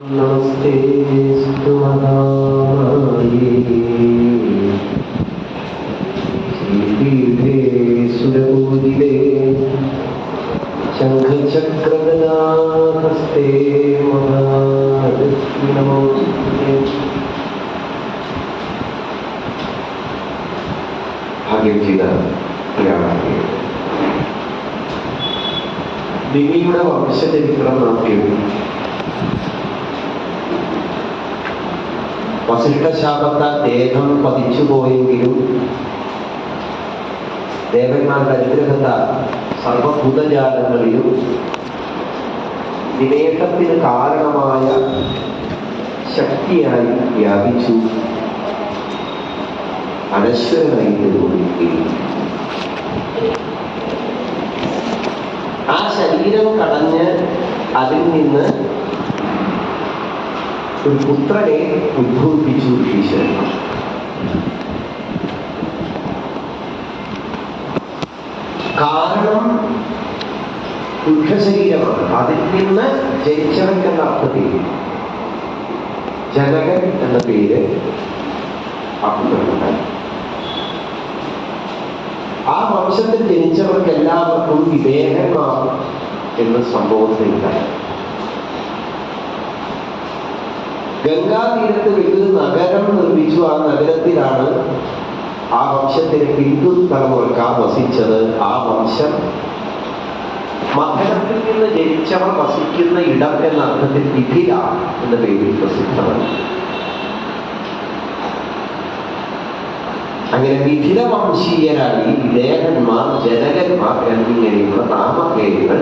नमस्तेस्तु महामाये श्रीपीठे सुरपूजिते शङ्खचक्रगदाहस्ते महालक्ष्मी नमोस्तुते। ഭാഗ്യം ചെയ്ത ഒരാളാണ്. ദേവിയുടെ വംശചരിത്രം നാം കേൾക്കും. വസിഷ്ഠശാപത്താൽ ദേഹം പതിച്ചുപോയെങ്കിലും ദേവന്മാരുടെ അനുഗ്രഹത്താൽ സർവഭൂതജാലങ്ങളിലും വിവേകത്തിന് കാരണമായ ശക്തിയായി വ്യാപിച്ചു അനശ്വരനായി നിലകൊള്ളുകയും ആ ശരീരം കടഞ്ഞ് അതിൽ നിന്ന് ഒരു പുത്രനെ ഉദ്ഭവിപ്പിച്ചു ഈശ്വരൻ. കാരണം പുരുഷശരീരമാണ്. അതിൽ നിന്ന് ജനിച്ചവൻ എന്ന അർത്ഥത്തിൽ ജനകൻ എന്ന പേര് അർത്ഥമുണ്ടായി. ആ വംശത്തിൽ ജനിച്ചവർക്ക് എല്ലാവർക്കും വിവേകന്മാർ എന്ന സംഭവത്തിലുണ്ടായി. ഗംഗാതീരത്ത് വലിയൊരു നഗരം നിർമ്മിച്ചു. ആ നഗരത്തിലാണ് ആ വംശത്തിലെ പിന്തുതലമുറക്കാ വസിച്ചത്. ആ വംശം മകരത്തിൽ നിന്ന് ജനിച്ചവർ വസിക്കുന്ന ഇടം എന്ന അർത്ഥത്തിൽ മിഥില എന്ന പേരിൽ പ്രസിദ്ധമാണ്. അങ്ങനെ മിഥില വംശീയരായി വിദേഹന്മാർ, ജനകന്മാർ എന്നിങ്ങനെയുള്ള നാമപേരുകൾ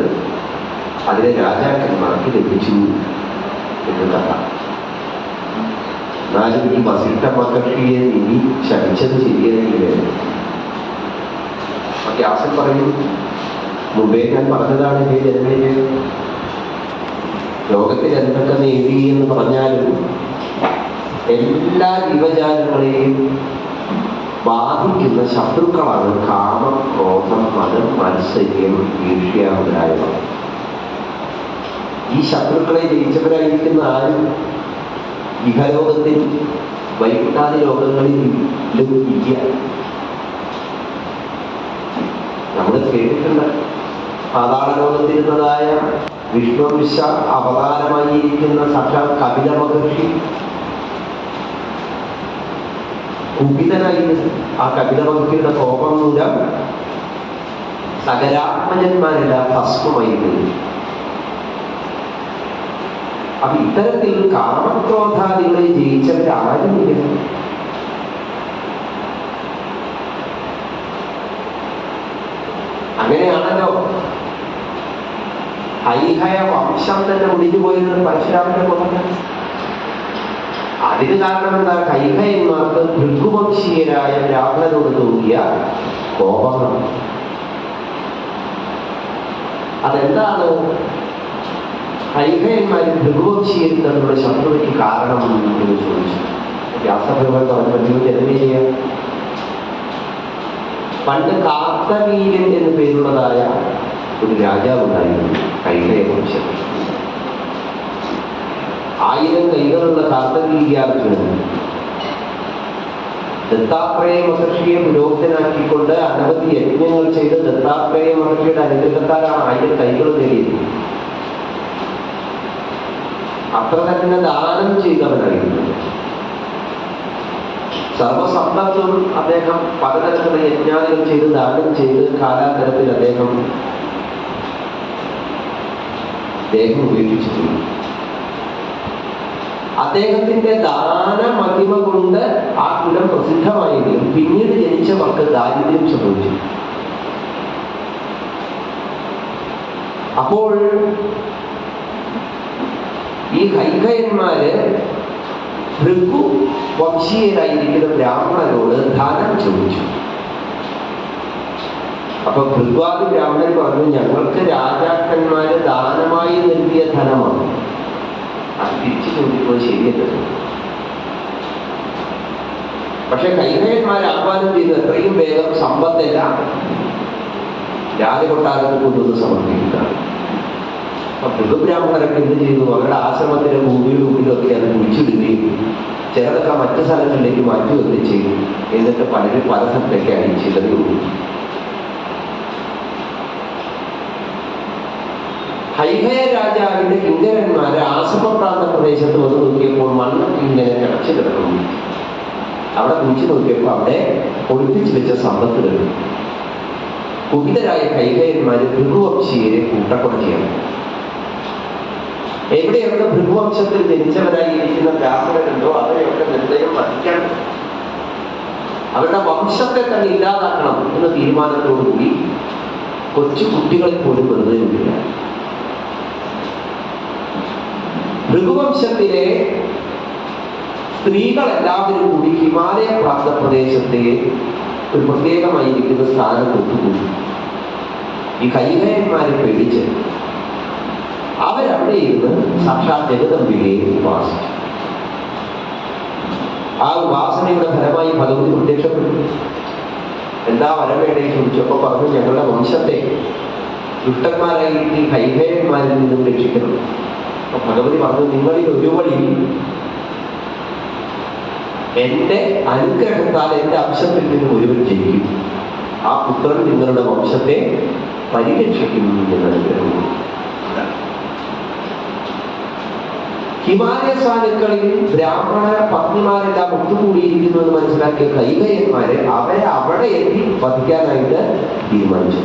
അതിലെ രാജാക്കന്മാർക്ക് ലഭിച്ചു എന്ന് കണ്ടാം. എന്നാലും ഈ വസിഷ്ഠ മഹർഷിയെ ഇനി ശപിച്ചത് ശരിയായില്ലേ? വ്യാസൻ പറയും, മുമ്പേ ഞാൻ പറഞ്ഞതാണ് ഹേ ജനമേ, ലോകത്തിൽ എന്തൊക്കെ നേടി എന്ന് പറഞ്ഞാലും എല്ലാ ജീവജാലങ്ങളെയും ബാധിക്കുന്ന ശത്രുക്കളാണ് കാമം, ക്രോധം, മതം, മത്സര്യം, ഈർഷ്യ മുതലായവ. ഈ ശത്രുക്കളെ ജയിച്ചവരായിരിക്കുന്ന ആരും ഇഹലോകത്തിൽ വൈകുണ്ഠാദി ലോകങ്ങളിലും ഇല്ല. നമ്മൾ കേട്ടിട്ടുണ്ട്, പാതാള ലോകത്തിരുന്നതായ വിഷ്ണുവിശ അവതാരമായിരിക്കുന്ന സാക്ഷാൽ കപില മഹർഷി കുപിതനായിരുന്നു. ആ കപില മഹർഷിയുടെ കോപം മൂലം സകലാത്മജന്മാരെല്ലാം ഭസ്മമായിരുന്നു. അപ്പൊ ഇത്തരത്തിൽ കാമക്രോധാദികളെ ജയിച്ചവരാരുമില്ല. അങ്ങനെയാണല്ലോ ഹൈഹയ വംശം തന്നെ ഒടിഞ്ഞു പോയിരുന്നത് പരശുരാമന്റെ കൊണ്ടത്. അതിന് കാരണം എന്താ? ഹൈഹയന്മാർക്ക് ഭൃഗുവംശീയരായ ബ്രാഹ്മണരോട് തോന്നിയ കോപമാണ്. അതെന്താണ് ഹൈഹയന്മാരിൽ ഭൃഗുവംശീയർ തങ്ങളുടെ ശത്രുതയ്ക്ക് കാരണം എന്ന് ചോദിച്ചു. വ്യാസഭഗവാൻ പറഞ്ഞു, ജനമേ ചെയ്യാം. പണ്ട് കാർത്തവീര്യൻ എന്ന് പേരുള്ളതായ ഒരു രാജാവുണ്ടായിരുന്നു ഹൈഹയ വംശത്തിൽ. 1000 കൈകളുള്ള കാർത്തവീര്യാർജുനൻ ദത്താത്രേയ മഹർഷിയെ പുരോഹിതനാക്കിക്കൊണ്ട് അനവധി യജ്ഞങ്ങൾ ചെയ്ത് ദത്താത്രേയ മഹർഷിയുടെ അനുഗ്രഹത്താലാണ് 1000 കൈകൾ നേടിയത്. അത്ര തന്നെ ദാനം ചെയ്തവനായിരുന്നു. സർവസമ്പത്തും അദ്ദേഹം പലതരത്തിലുള്ള യജ്ഞാദികൾ ചെയ്ത് ദാനം ചെയ്ത് കാലാന്തരത്തിൽ അദ്ദേഹം ഉപയോഗിച്ചു. അദ്ദേഹത്തിന്റെ ദാനമഹിമ കൊണ്ട് ആ കുലം പ്രസിദ്ധമായെങ്കിലും പിന്നീട് ജനിച്ചവർക്ക് ദാരിദ്ര്യം സംഭവിച്ചു. അപ്പോൾ ഈ ഹൈഹയന്മാര് ഭൃഗു വംശീയരായിരിക്കുന്ന ബ്രാഹ്മണരോട് ദാനം ചോദിച്ചു. അപ്പൊ ഭൃഗ്വാദി ബ്രാഹ്മണർ പറഞ്ഞു, ഞങ്ങൾക്ക് രാജാക്കന്മാര് ദാനമായി നൽകിയ ധനമാണ്, അത് തിരിച്ചു ചോദിക്കുന്നത് ശരിയല്ല. പക്ഷെ ഹൈഹയന്മാർ ആഹ്വാനം ചെയ്ത് എത്രയും വേഗം സമ്പത്തെല്ലാം രാജകൊട്ടാരത്തിൽ കൊണ്ടുവന്ന് സമർപ്പിക്കുക. അപ്പൊ ഭൃഗബ്രാഹ്മണരൊക്കെ എന്ത് ചെയ്തു? അവരുടെ ആശ്രമത്തിന്റെ ഭൂമിയുടെ ഉള്ളിലൊക്കെ അത് കുഴിച്ചിടുകയും ചിലതൊക്കെ മറ്റു സ്ഥലങ്ങളിലേക്ക് മാറ്റുകയൊക്കെ ചെയ്തു. എന്നിട്ട് പലരും പല സ്ഥലത്തേക്ക് അയച്ചിടത്. ഹൈഹയ രാജാവിന്റെ കിങ്കരന്മാര് ആശ്രമപ്രാന്ത പ്രദേശത്ത് വന്ന് നോക്കിയപ്പോൾ മണ്ണൊക്കെ ഇങ്ങനെ കിടച്ചു കിടക്കുന്നു. അവിടെ കുഴിച്ചു നോക്കിയപ്പോൾ അവിടെ ഒളിപ്പിച്ചു വെച്ച സമ്പത്തുകൾ. കുപിതരായ ഹൈഹയന്മാര് ഭൃഗുവംശീയരെ കൂട്ടക്കൊല ചെയ്യണം. എവിടെയൊക്കെ ഭൃഗുവംശത്തിൽ ജനിച്ചവരായി ഇരിക്കുന്ന ബ്രാഹ്മണരുണ്ടോ അവരെയൊക്കെ നിർദ്ദയം വധിക്കണം, അവരുടെ വംശത്തെ തന്നെ ഇല്ലാതാക്കണം എന്ന തീരുമാനത്തോടുകൂടി കൊച്ചു കുട്ടികളെ പോലും വെറുതെ വിടില്ല. ഭൃഗുവംശത്തിലെ സ്ത്രീകളെല്ലാവരും കൂടി ഹിമാലയ പ്രാന്ത പ്രദേശത്തെ ഒരു പ്രത്യേകമായിരിക്കുന്ന സ്ഥാനത്തൊത്തുകൂടി ഈ ഹൈഹയന്മാരെ പേടിച്ച് അവരവിടെ ഇരുന്ന് സാക്ഷാത് ജഗദംബികയെ ഉപാസിച്ചു. ആ ഉപാസനയുടെ ഫലമായി ഭഗവതി പ്രത്യക്ഷപ്പെട്ടു. എന്താ വരവേണ്ടേ ചോദിച്ചപ്പോ പറഞ്ഞു, ഞങ്ങളുടെ വംശത്തെ ദുഷ്ടന്മാരായി ഈ ഹൈഹയന്മാരിൽ നിന്നും രക്ഷിക്കണം. അപ്പൊ ഭഗവതി പറഞ്ഞു, നിങ്ങളിൽ ഒരു വഴി എന്റെ അനുഗ്രഹത്താൽ എന്റെ അംശത്തിൽ നിന്നും ഒരുവൻ ജയിക്കും, ആ പുത്രൻ നിങ്ങളുടെ വംശത്തെ പരിരക്ഷിക്കും എന്ന് അനുഗ്രഹം. ഹിമാലയ സാനുക്കളിൽ ബ്രാഹ്മണ പത്നിമാരെല്ലാം ഒത്തുകൂടിയിരിക്കുന്നു എന്ന് മനസ്സിലാക്കിയ ഹൈഹയന്മാരെ അവരെ അവിടെ എത്തി വധിക്കാനായിട്ട് തീരുമാനിച്ചു.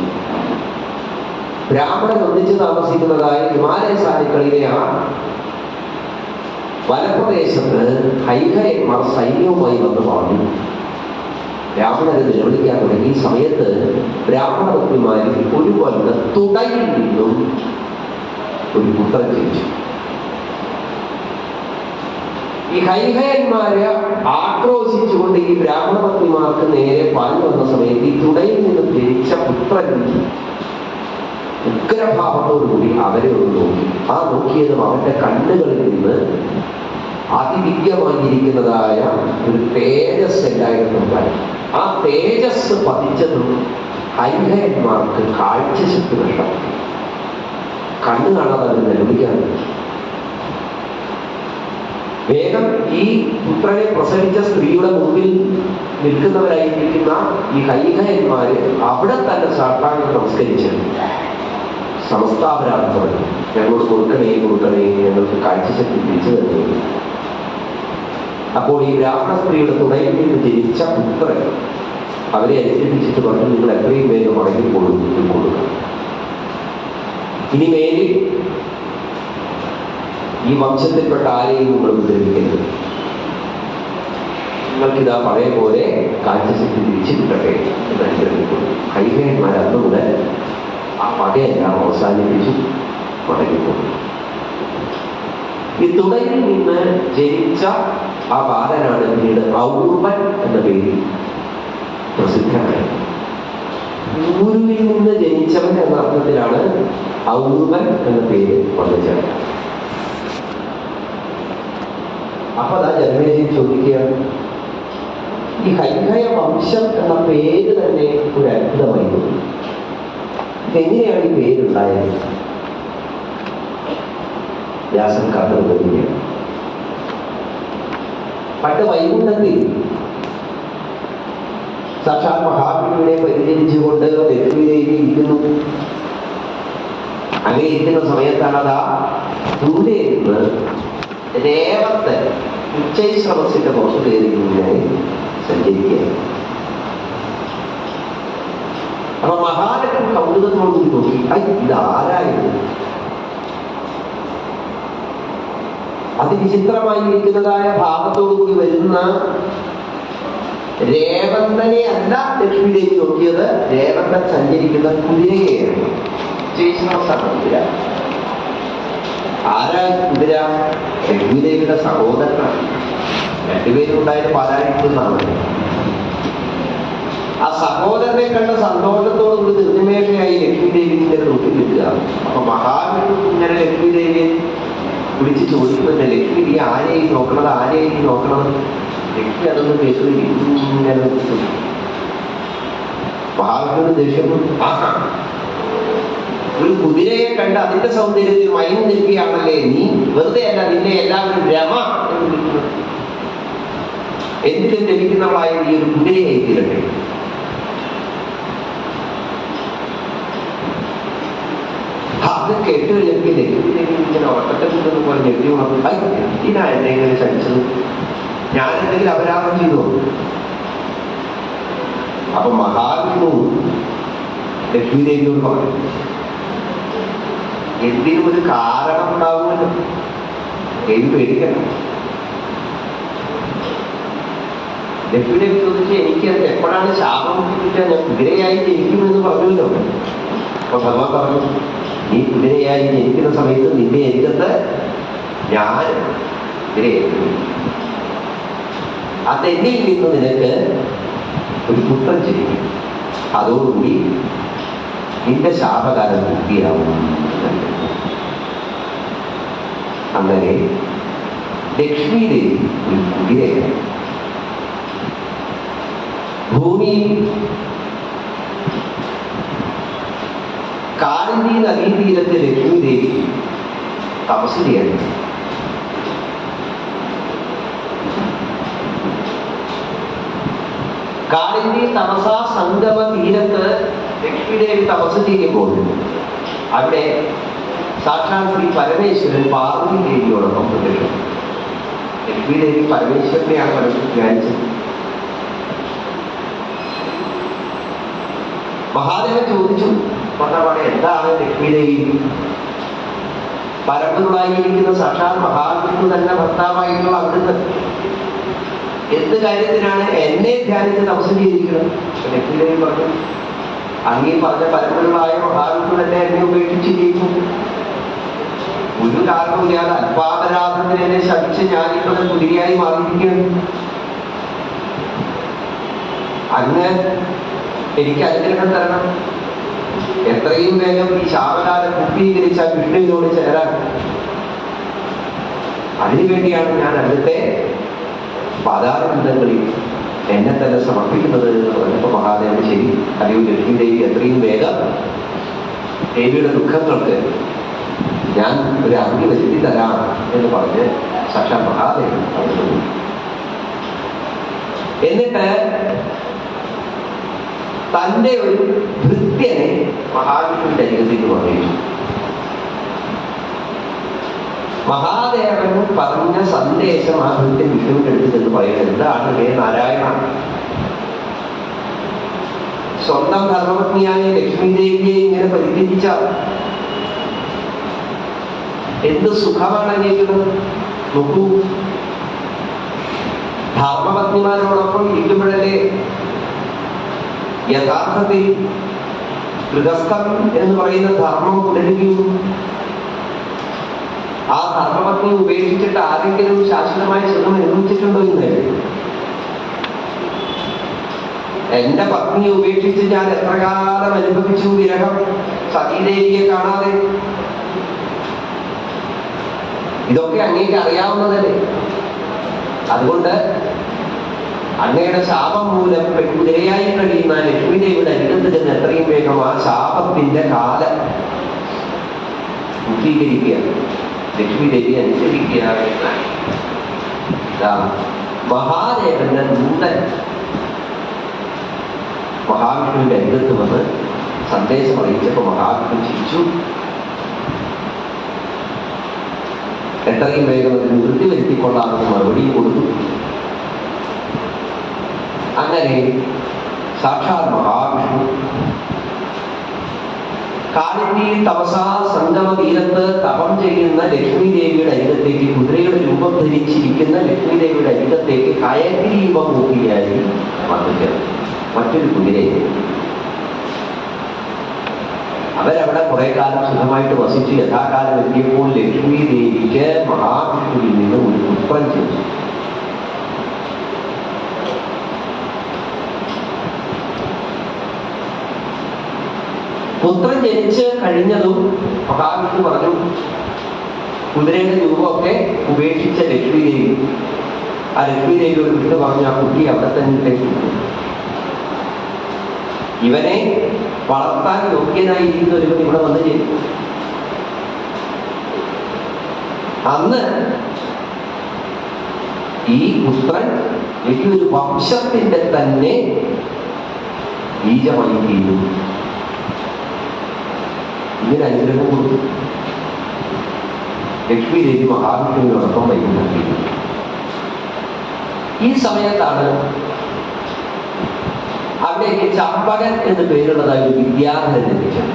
ബ്രാഹ്മണൻ ഒന്നിച്ച് താമസിക്കുന്നതായ ഹിമാലയ സാനുക്കളിലെ ആ വനപ്രദേശത്ത് ഹൈഹയന്മാർ സൈന്യവുമായി വന്ന് പാടും. ബ്രാഹ്മണരെ നിലവിളിക്കാൻ തുടങ്ങി. ഈ സമയത്ത് ബ്രാഹ്മണ പത്നിമാരിൽ ഒരു വന്ന തുടയിൽ നിന്നും ഒരു പുത്രൻ ജനിച്ചു. ഈ ഹൈഹയന്മാരെ ആക്രോശിച്ചുകൊണ്ട് ഈ ബ്രാഹ്മണ പത്നിമാർക്ക് നേരെ പാഞ്ഞു വന്ന സമയത്ത് ഈ തുടയിൽ നിന്നും ജനിച്ച പുത്രൻ ഉഗ്രഭാവത്തോടുകൂടി അവരെ ഒന്ന് നോക്കി. ആ നോക്കിയതും അവരുടെ കണ്ണുകളിൽ നിന്ന് അതിദിവ്യമായിരിക്കുന്നതായ ഒരു തേജസ് എല്ലായിടത്തും ഉണ്ടായി. ആ തേജസ് പതിച്ചതും ഹൈഹയന്മാർക്ക് കാഴ്ചശക്തി നഷ്ടപ്പെട്ടു. കണ്ണു കാണാതെ അവർ നിലവിളിക്കാൻ വേഗം ഈ പുത്രനെ പ്രസവിച്ച സ്ത്രീയുടെ മുമ്പിൽ നിൽക്കുന്നവരായിരിക്കുന്ന ഈ ഹൈഹയന്മാര് അവിടെ തന്നെ സാഷ്ടാംഗം നമസ്കരിച്ച് സമസ്താപരാധം പറഞ്ഞു, ഞങ്ങളോട് കൊടുക്കണേ ഞങ്ങൾക്ക് കാഴ്ചശക്തി തിരിച്ചു തരുന്നു. അപ്പോൾ ഈ ബ്രാഹ്മണ സ്ത്രീയുടെ തുടയിൽ നിന്ന് ജനിച്ച പുത്രൻ അവരെ അനുസരിച്ചിട്ട് പറഞ്ഞു, നിങ്ങൾ എത്രയും വേഗം മടങ്ങിക്കൊള്ളുക. ഇനി മേലിൽ ഈ വംശത്തിൽപ്പെട്ട ആരെയും നിങ്ങൾ ഉപദ്രവിക്കരുത്. നിങ്ങൾക്കിതാ പഴയ പോലെ കാഴ്ചശക്തി തിരിച്ചു കിട്ടട്ടെ എന്ന് അനുഗ്രഹിക്കുന്നു. ഹൈഹയന്മാർ അന്ന് മുതൽ ആ പകയെല്ലാം അവസാനിപ്പിച്ചു മടങ്ങിക്കൊണ്ടു. ഈ തുടയിൽ നിന്ന് ജനിച്ച ആ ബാലനാണ് പിന്നീട് ഔർവൻ എന്ന പേരിൽ പ്രസിദ്ധനായത്. ഊരുവിൽ നിന്ന് ജനിച്ചവൻ എന്ന അർത്ഥത്തിലാണ് ഔർവൻ എന്ന പേര് വന്നു ചേർന്നത്. അപ്പൊ അതാ ജനമേജി ചോദിക്കുകയാണ്, ഈ ഹൈഹയ വംശം എന്ന പേര് തന്നെ ഒരു അത്ഭുതമായിരുന്നു. എങ്ങനെയാണ് ഈ പേരുണ്ടായത്? വ്യാസൻ കാട്ടുകയാണ്. പണ്ട് വൈകുണ്ഠത്തിൽ സാക്ഷാൽ മഹാവിഷ്ണുവിനെ പരിചരിച്ചുകൊണ്ട് ലക്ഷ്മിദേവി ഇരിക്കുന്നു. അങ്ങനെ ഇരിക്കുന്ന സമയത്താണ് അതാ ദൂരെ നിന്ന് രേവത്ത് ഉച്ചൈശ്രവസിന്റെ പുറത്ത് കയറി ഇങ്ങനെ സഞ്ചരിക്കുകയാണ്. അപ്പൊ മഹാലക്ഷ്മി കൗതുകത്തോടുകൂടി നോക്കി, ഇതാരായിരുന്നു? അതിവിചിത്രമായിരിക്കുന്നതായ ഭാവത്തോടുകൂടി വരുന്ന രേവന്തനെ അല്ല ലക്ഷ്മിദേവി നോക്കിയത്, രേവന്തൻ സഞ്ചരിക്കുന്ന കുതിരയെയാണ്. കുതിര ആരാ കുതിര? ലക്ഷ്മിദേവിയുടെ സഹോദരനാണ്. രണ്ടുപേരും ഉണ്ടായത് പാലാരിക്കുന്നാണ്. ആ സഹോദരനെ കണ്ട സന്തോഷത്തോടുകൂടി നിർനിമേഷയായി ലക്ഷ്മിദേവി ഇങ്ങനെ നോക്കി നിൽക്കുക. അപ്പൊ മഹാവിഷ്ണു ഇങ്ങനെ ലക്ഷ്മിദേവിയെ വിളിച്ച് ചോദിക്കുന്നുണ്ട്, ലക്ഷ്മി നീ ആരെയും നോക്കണത്? ലക്ഷ്മി അതൊന്നും കേൾക്കുന്നില്ല. ഇങ്ങനെ മഹാവിഷ്ണുവിന് ദേഷ്യം, ഒരു കുതിരയെ കണ്ട് അതിന്റെ സൗന്ദര്യത്തിൽ മയങ്ങി നിൽക്കുകയാണല്ലേ നീ, വെറുതെ അല്ല നിന്നെ എല്ലാവരും രമ എന്ന് വിളിക്കുന്നത്. എന്തിനും ലഭിക്കുന്നവളായ നീ ഒരു കുതിരയായി തീരട്ടെ. അത് കേട്ട് കഴിഞ്ഞില്ലേ ഇങ്ങനെ ഉറക്കത്തിൽ പോലെ ഞെട്ടി ഉണർന്നു. എന്തിനാ എന്നെ ഇങ്ങനെ ചതിച്ചത്, ഞാൻ എന്തെങ്കിലും അപരാധം ചെയ്തോ? അപ്പൊ മഹാവിഷ്ണു ലക്ഷ്മിദേവിയോട് പറഞ്ഞു, എന്തിനും ഒരു കാരണം ഉണ്ടാവുമല്ലോ, ദേവി പേടിക്കണം. ലക്ഷ്മിദേവി ചോദിച്ച് എനിക്കത് എപ്പോഴാണ് ശാപം കിട്ടിയിട്ട് ഞാൻ കുതിരയായി ജനിക്കുമെന്ന് പറഞ്ഞല്ലോ. അപ്പൊ ഭഗവാൻ പറഞ്ഞു, നീ കുതിരയായി ജനിക്കുന്ന സമയത്ത് നിന്റെ അരികത്ത് ഞാൻ കുതിരയായിരിക്കും. അതെന്നിൽ നിന്ന് നിനക്ക് ഒരു പുത്രൻ ജനിക്കും, അതോടുകൂടി നിന്റെ ശാപകാലം പൂർത്തിയാവും. അങ്ങനെ ലക്ഷ്മിദേവി ഒരു കുതിരയാണ്. ഭൂമിയിൽ കാളിന്തി നദീതീരത്തെ ലക്ഷ്മിദേവി തപസ് ചെയ്യണം. കാളിന്തി തപസാ സംഗമ തീരത്ത് ലക്ഷ്മിദേവി തപസ് ചെയ്യുമ്പോൾ അവിടെ സാക്ഷാൽ ശ്രീ പരമേശ്വരൻ പാർവതി ദേവിയോടൊപ്പം പ്രത്യക്ഷം. ലക്ഷ്മിദേവി പരമേശ്വരനെയാണ് മനസ്സിൽ ധ്യാനിച്ചത്. മഹാദേവൻ ചോദിച്ചു, പറഞ്ഞ എന്താണ് ലക്ഷ്മിദേവി? പരമ്പൊരുളായിരിക്കുന്ന സാക്ഷാൽ മഹാവിഷ്ണു തന്നെ ഭർത്താവായിട്ടുള്ള അവിടുന്ന് എന്ത് കാര്യത്തിനാണ് എന്നെ ധ്യാനിച്ച് തപസ് ചെയ്തിരിക്കുന്നത്? ലക്ഷ്മിദേവി പറഞ്ഞു, അങ്ങീ പറഞ്ഞ പരമ്പൊരുളായ മഹാവിഷ്ണു തന്നെ എന്നെ ഉപേക്ഷിച്ചിരിക്കുന്നു. ഒരു കാരണമില്ലാതെ അല്പാപരാധത്തിന് എന്നെ ശപിച്ച് ഞാനിപ്പോൾ കുതിരയായി മാറിയിരിക്കുകയാണ്. അങ്ങ് എനിക്ക് അനുഗ്രഹം തരണം. എത്രയും വേഗം ഈ ശാപകാലം പൂർത്തീകരിച്ച വിഷ്ണുവിനോട് ചേരാൻ, അതിനുവേണ്ടിയാണ് ഞാൻ അവിടുത്തെ പാതാളബന്ധങ്ങളിൽ എന്നെ തന്നെ സമർപ്പിക്കുന്നത് എന്ന് പറഞ്ഞപ്പോൾ മഹാദേവൻ ശരി, അല്ലയോ ലക്ഷ്മിദേവി, എത്രയും വേഗം ദേവിയുടെ ദുഃഖങ്ങൾക്ക് ഞാൻ ഒരു അഗ്നി വരുത്തി തരാം എന്ന് പറഞ്ഞ് സാക്ഷാൽ മഹാദേവൻ പറഞ്ഞു. എന്നിട്ട് തന്റെ ഒരു ഭൃത്യനെ മഹാവിഷ്ണുവിന്റെ അരികത്തേക്ക് പറഞ്ഞു. മഹാദേവൻ പറഞ്ഞ സന്ദേശം ആ ഭൃത്യൻ വിഷ്ണുവിന്റെ അടുത്ത് എന്ന് പറയുന്നത് എന്താണ്? ഹേ നാരായണ, സ്വന്തം ധർമ്മപത്നിയായ ലക്ഷ്മിദേവിയെ ഇങ്ങനെ പരിത്യജിച്ച എന്ത് സുഖമാണ് അന്വേഷിക്കുന്നത്? നോക്കൂ, ധർമ്മപത്നിമാരോടൊപ്പം ഇരിക്കുമ്പോഴല്ലേ യഥാർത്ഥത്തിൽ ഗൃഹസ്ഥം എന്ന് പറയുന്ന ധർമ്മം തുടരുകയുള്ളൂ. ആ ധർമ്മപത്നി ഉപേക്ഷിച്ചിട്ട് ആരെങ്കിലും ശാശ്വതമായ സുഖം അനുഭവിച്ചിട്ടുണ്ടോ എന്ന്? എന്റെ പത്നിയെ ഉപേക്ഷിച്ച് ഞാൻ എത്ര കാലം അനുഭവിച്ചു വിരഹം, സതീദേവിയെ കാണാതെ. ഇതൊക്കെ അങ്ങേക്ക് അറിയാവുന്നതല്ലേ. അതുകൊണ്ട് അങ്ങയുടെ ശാപം മൂലം പെൺകുതിരയായി കഴിയുന്ന ലക്ഷ്മിദേവിയുടെ അരികത്ത് ചെന്ന് എത്രയും വേഗം ആ ശാപത്തിന്റെ കാലം പൂർത്തീകരിക്കുക, ലക്ഷ്മിദേവി അനുസരിക്കുക എന്ന മഹാദേവന്റെ ദൂതൻ മഹാവിഷ്ണുവിന്റെ അരികത്ത് വന്ന് സന്ദേശം അറിയിച്ചപ്പോൾ മഹാവിഷ്ണു ചിരിച്ചു. എത്രയും വേഗം അതിന് വൃത്തി വരുത്തിക്കൊള്ളാമെന്ന് മറുപടി കൊടുത്തു. അങ്ങനെ സാക്ഷാൽ മഹാവിഷ്ണു കാളിന്തി തപസാ സംഗമ തീരത്ത് തപം ചെയ്യുന്ന ലക്ഷ്മിദേവിയുടെ അരികത്തേക്ക്, കുതിരയുടെ രൂപം ധരിച്ചിരിക്കുന്ന ലക്ഷ്മിദേവിയുടെ അരികത്തേക്ക് കയഗ്രീവമൂർത്തിയായി വന്നു ചേർന്നു മറ്റൊരു കുതിരയെ. അവരവിടെ കുറെ കാലം സുഖമായിട്ട് വസിച്ച് യഥാകാലം എത്തിയപ്പോൾ ലക്ഷ്മിദേവിക്ക് മഹാവിഷ്ണുവിൽ നിന്ന് ഒരു പുത്രൻ ജനിച്ചു. പുത്രൻ ജനിച്ച് കഴിഞ്ഞതും മഹാവിഷ്ണു പറഞ്ഞു, കുതിരയുടെ രൂപമൊക്കെ ഉപേക്ഷിച്ച ലക്ഷ്മിദേവി, ആ ലക്ഷ്മിദേവിയോട് വിട്ടു പറഞ്ഞു ആ കുട്ടി അവിടെ തന്നെ ഇവനെ വളർത്താൻ യോഗ്യനായിരിക്കുന്ന ഒരുവൻ ഇവിടെ വന്നു ചേരും. അന്ന് ഈ പുത്രൻ വലിയൊരു വംശത്തിന്റെ തന്നെ ബീജമായി തീരും. ഇങ്ങനെ അനുഗ്രഹം കൊടുത്തു. ലക്ഷ്മി ദേവി മഹാവിഷ്ണുവിനോടൊപ്പം വൈകുന്നേരം. ഈ സമയത്താണ് അവിടേക്ക് ചമ്പകൻ എന്ന് പേരുള്ളതായ ഒരു വിദ്യാധരൻ ലഭിച്ചത്.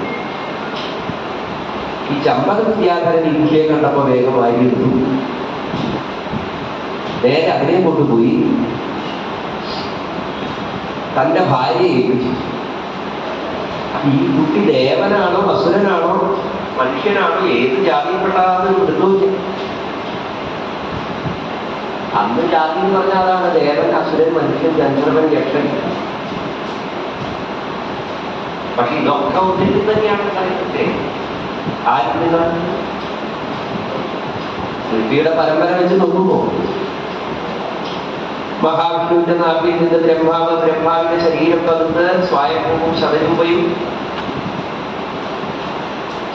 ഈ ചമ്പക വിദ്യാധരൻ ഇന്ത്യയെ കണ്ടപ്പോൾ വേഗമായിരുന്നു നേരെ അതിനെ കൊണ്ടുപോയി തന്റെ ഭാര്യയെ ഏൽപ്പിച്ചു. ഈ കുട്ടി ദേവനാണോ അസുരനാണോ മനുഷ്യനാണോ ഏത് ജാതിയിൽപ്പെട്ടതാണെന്ന് എടുത്തോല്ല. അന്ന് ജാതി എന്ന് പറഞ്ഞാൽ അതാണ് ദേവൻ, അസുരൻ, മനുഷ്യൻ, ഗന്ധർവൻ, യക്ഷൻ. പക്ഷെ ഇതൊക്കെ ഒന്നിട്ട് തന്നെയാണ് കാര്യത്തെ. ആരും സൃഷ്ടിയുടെ പരമ്പര വെച്ച് നോക്കുമ്പോ മഹാവിഷ്ണുവിന്റെ നാട്ടിൽ നിന്ന് ബ്രഹ്മാവ്, ബ്രഹ്മാവിന്റെ ശരീരം പകർന്ന് സ്വായംഭൂവും ശതരൂപയും,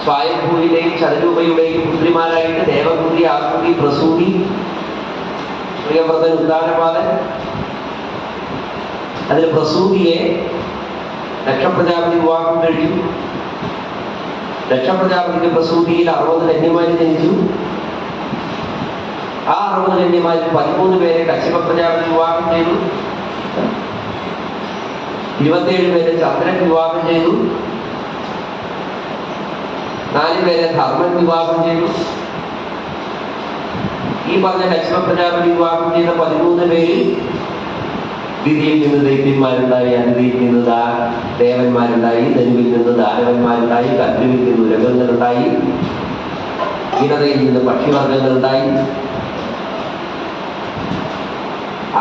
സ്വായംഭൂവിന്റെയും ശതരൂപയുടെയും പുത്രിമാരായിട്ട് ദേവപുത്രി, ആകൃതി, പ്രസൂതി, പ്രിയവ്രതൻ, ഉദാനപാദൻ. അതിൽ പ്രസൂതിയെ ദക്ഷപ്രജാപതി വിവാഹം കഴിച്ചു. ദക്ഷപ്രജാപതിക്ക് പ്രസൂതിയിൽ 60 കന്യമാര് ജനിച്ചു. ആ 60 കന്യമാരിൽ 13 പേരെ കശ്യപ പ്രജാപതി വിവാഹം ചെയ്തു. 27 പേരെ ചന്ദ്രൻ വിവാഹം ചെയ്തു. 4 പേരെ ധർമ്മൻ വിവാഹം ചെയ്തു. ഈ പറഞ്ഞ കശ്യപ പ്രജാപതി വിവാഹം ചെയ്ത 13 പേരിൽ ദിതിയിൽ നിന്ന് ദൈത്യന്മാരുണ്ടായി, അനുദിയിൽ നിന്ന് ദേവന്മാരുണ്ടായി, ധനുവിൽ നിന്ന് ദാനവന്മാരുണ്ടായി, കല്ലുവിൽ നിന്ന് ഉരകങ്ങളുണ്ടായി, ഇടതയിൽ നിന്ന് പക്ഷിവർഗങ്ങളുണ്ടായി.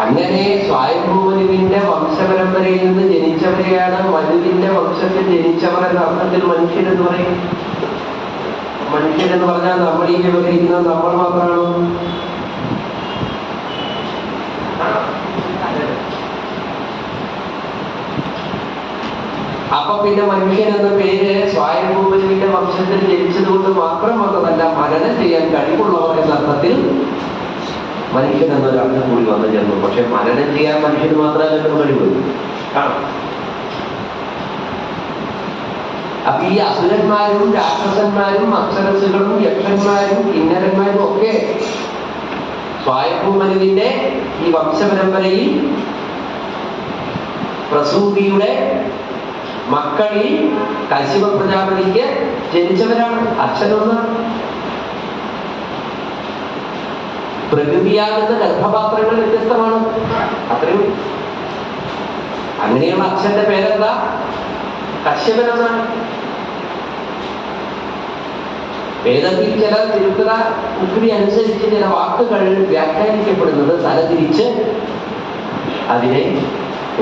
അങ്ങനെ സ്വയംഭൂമനുവിന്റെ വംശപരമ്പരയിൽ നിന്ന് ജനിച്ചവരെയാണ് മനുവിന്റെ വംശത്തിൽ ജനിച്ചവർ എന്ന അർത്ഥത്തിൽ മനുഷ്യരെന്ന് പറയും. മനുഷ്യരെന്ന് പറഞ്ഞാൽ നമ്മൾ ഈ വ്യവഹരിക്കുന്നത് നമ്മൾ മാത്രമാണോ? അപ്പൊ പിന്നെ മനുഷ്യൻ എന്ന പേര് സ്വയംഭൂമനുവിന്റെ വംശത്തിൽ ജനിച്ചതുകൊണ്ട് മാത്രം വന്നതല്ല, മനനം ചെയ്യാൻ കഴിവുള്ളവർ എന്ന അർത്ഥത്തിൽ മനുഷ്യൻ എന്നൊരർത്ഥം കൂടി വന്നു ചേർന്നു. പക്ഷെ മനനം ചെയ്യാൻ മനുഷ്യന് മാത്രമല്ല കഴിവ്. അപ്പൊ ഈ അസുരന്മാരും രാക്ഷസന്മാരും അപ്സരസുകളും യക്ഷന്മാരും കിന്നരന്മാരും ഒക്കെ സ്വയംഭൂമനുവിന്റെ ഈ വംശപരമ്പരയിൽ പ്രസൂതിയുടെ മക്കളിൽ കശ്യപ പ്രജാപതിക്ക് ജനിച്ചവരാണ്. അച്ഛനൊന്നാണ്. പ്രകൃതിയാകുന്ന ഗർഭപാത്രങ്ങൾ വ്യത്യസ്തമാണ്. അത്രയും. അങ്ങനെയുള്ള അച്ഛന്റെ പേരെന്താ? കശ്യപനെന്നാണ്. വേദത്തിൽ ചില തിരുത്തത ഉക്തി അനുസരിച്ച് ചില വാക്കുകൾ വ്യാഖ്യാനിക്കപ്പെടുന്നത് തലതിരിച്ച് അതിനെ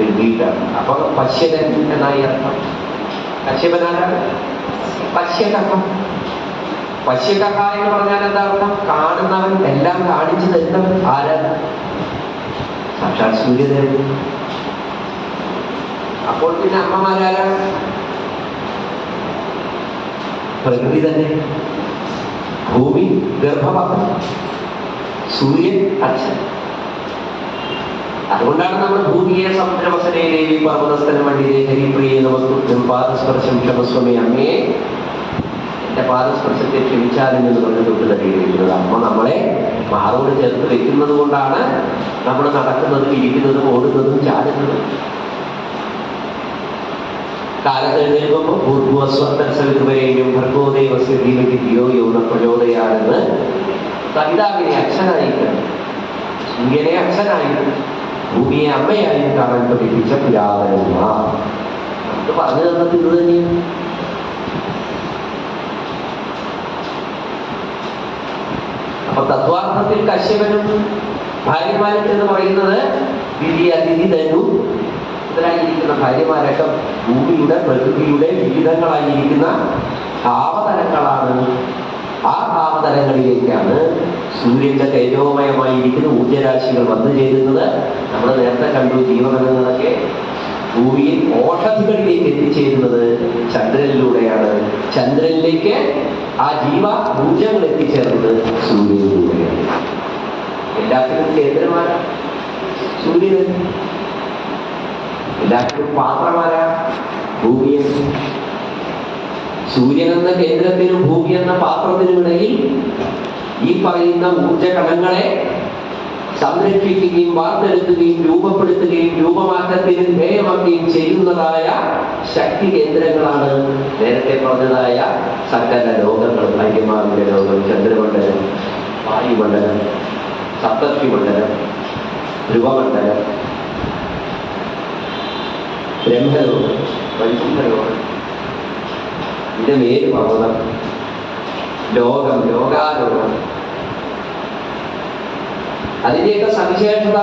എഴുതിയിട്ടാണ്. അപ്പൊ പശ്യതൻ എന്നായി അർത്ഥം. കശ്യപനാരാണ്? പശ്യകഹ. പശ്യകഹ എന്ന് പറഞ്ഞാൽ എന്താ അർത്ഥം? കാണുന്നവൻ, എല്ലാം കാണിച്ചു തരുന്നവൻ. ആരാണ്? സാക്ഷാൽ സൂര്യദേവൻ. അപ്പോൾ പിന്നെ അമ്മമാരാരാണ്? പ്രകൃതി തന്നെ. ഭൂമി ഗർഭപാത്രം, സൂര്യൻ അച്ഛൻ. അതുകൊണ്ടാണ് നമ്മൾ ഭൂമിയെ സമുദ്രവസനേ ദേവി പർവ്വതസ്ഥന മണ്ഡിതേ ഹരിപ്രിയേ നമസ്തുഭ്യം പാദസ്പർശം ക്ഷമസ്വമേ. അമ്മയെ എന്റെ പാദസ്പർശത്തെ ക്ഷമിച്ചാലും എന്ന് പറഞ്ഞ് തൊട്ട് തരികയിരിക്കുന്നത്. അമ്മ നമ്മളെ മാറോട് ചേർത്ത് വെക്കുന്നത് കൊണ്ടാണ് നമ്മൾ നടക്കുന്നതും ഇരിക്കുന്നതും ഓടുന്നതും ചാടുന്നതും. കാലത്ത് എഴുന്നേൽക്കുമ്പോൾ ഭൂർഭുവസ്വത്തരസവിതുവരെയും ഭർഗോദേവസ്യ ധീമഹി ധിയോ യോ ന പ്രചോദയാതെന്ന് സവിതാവിനെ അച്ഛനായിട്ട്, സൂര്യനെ അച്ഛനായിട്ട്, ഭൂമിയെ അമ്മയായി കാണാൻ പഠിപ്പിച്ച പുരാതനന്മ. നമുക്ക് പറഞ്ഞു തന്നത് ഇത് തന്നെയാണ്. അപ്പൊ തത്വാർത്ഥത്തിൽ കശ്യപനും ഭാര്യമാരും എന്ന് പറയുന്നത് ദിതി, അതിഥി, ധനു മുതലായിരിക്കുന്ന ഭാര്യമാരൊക്കെ ഭൂമിയുടെ പ്രകൃതിയുടെ വിവിധങ്ങളായിരിക്കുന്ന ഭാവതലങ്ങളാണ്. ആ ഭാവതലങ്ങളിലേക്കാണ് സൂര്യന്റെ തേജോമയമായിരിക്കുന്ന ഊർജരാശികൾ വന്നു ചേരുന്നത്. നമ്മൾ നേരത്തെ കണ്ടു ജീവകണങ്ങളൊക്കെ ഭൂമിയിൽ ഓഷധികളിലേക്ക് എത്തിച്ചേരുന്നത് ചന്ദ്രനിലൂടെയാണ്. ചന്ദ്രനിലേക്ക് ആ ജീവഭൂജങ്ങൾ എത്തിച്ചേർന്നത് സൂര്യനിലൂടെയാണ്. എല്ലാത്തിനും കേന്ദ്രമാരാ സൂര്യന്, എല്ലാത്തിനും പാത്രമാരാ ഭൂമിയെ. സൂര്യനെന്ന കേന്ദ്രത്തിനും ഭൂമി എന്ന പാത്രത്തിനുമിടയിൽ ഈ പറയുന്ന ഊർജകണങ്ങളെ സംരക്ഷിക്കുകയും വാർത്തെടുക്കുകയും രൂപപ്പെടുത്തുകയും രൂപമാറ്റത്തിന് ധേയമാക്കുകയും ചെയ്യുന്നതായ ശക്തി കേന്ദ്രങ്ങളാണ് നേരത്തെ പറഞ്ഞതായ സകല ലോകങ്ങൾ. അയ്യമാവിന്റെ ലോകം, ചന്ദ്രമണ്ഡലം, വായുമണ്ഡലം, സപ്തർഷി മണ്ഡലം, ധ്രുവമണ്ഡലം, ബ്രഹ്മലോകം, വൈകുണ്ഠലോകം, ഇതിന്റെ മേല് പർവ്വതം, ലോകം, ലോകാലോകം. അതിന്റെയൊക്കെ സവിശേഷത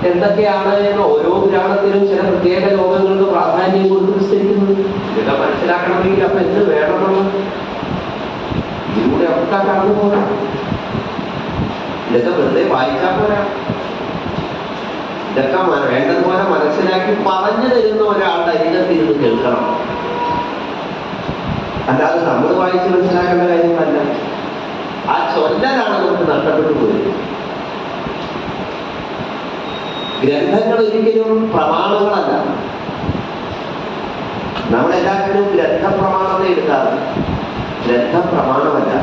എന്തൊക്കെയാണ് എന്ന് ഓരോ പുരാണത്തിലും ചില പ്രത്യേക ലോകങ്ങൾക്ക് പ്രാധാന്യം കൊടുത്ത് വിസ്തരിക്കുന്നു. ഇതൊക്കെ മനസ്സിലാക്കണമെങ്കിൽ അപ്പൊ എന്ത് വേണമെന്ന് ഇതിലൂടെ ഒക്കെ കടന്നു പോരാ. ഇതൊക്കെ വെറുതെ വായിച്ചാൽ പോരാ. ഇതൊക്കെ വേണ്ടതുപോലെ മനസ്സിലാക്കി പറഞ്ഞു തരുന്ന ഒരാളുടെ അരികത്തിരുന്ന് കേൾക്കണം. അല്ലാതെ നമ്മൾ വായിച്ച് മനസ്സിലാക്കേണ്ട കാര്യങ്ങളല്ല. ആ ചൊല്ലലാണ് നമുക്ക് നഷ്ടപ്പെട്ടു പോയത്. ഗ്രന്ഥങ്ങൾ ഒരിക്കലും പ്രമാണങ്ങളല്ല. നമ്മളെല്ലാത്തിനും ഗ്രന്ഥപ്രമാണത്തെ എടുക്കാറ്. ഗ്രന്ഥപ്രമാണമല്ല.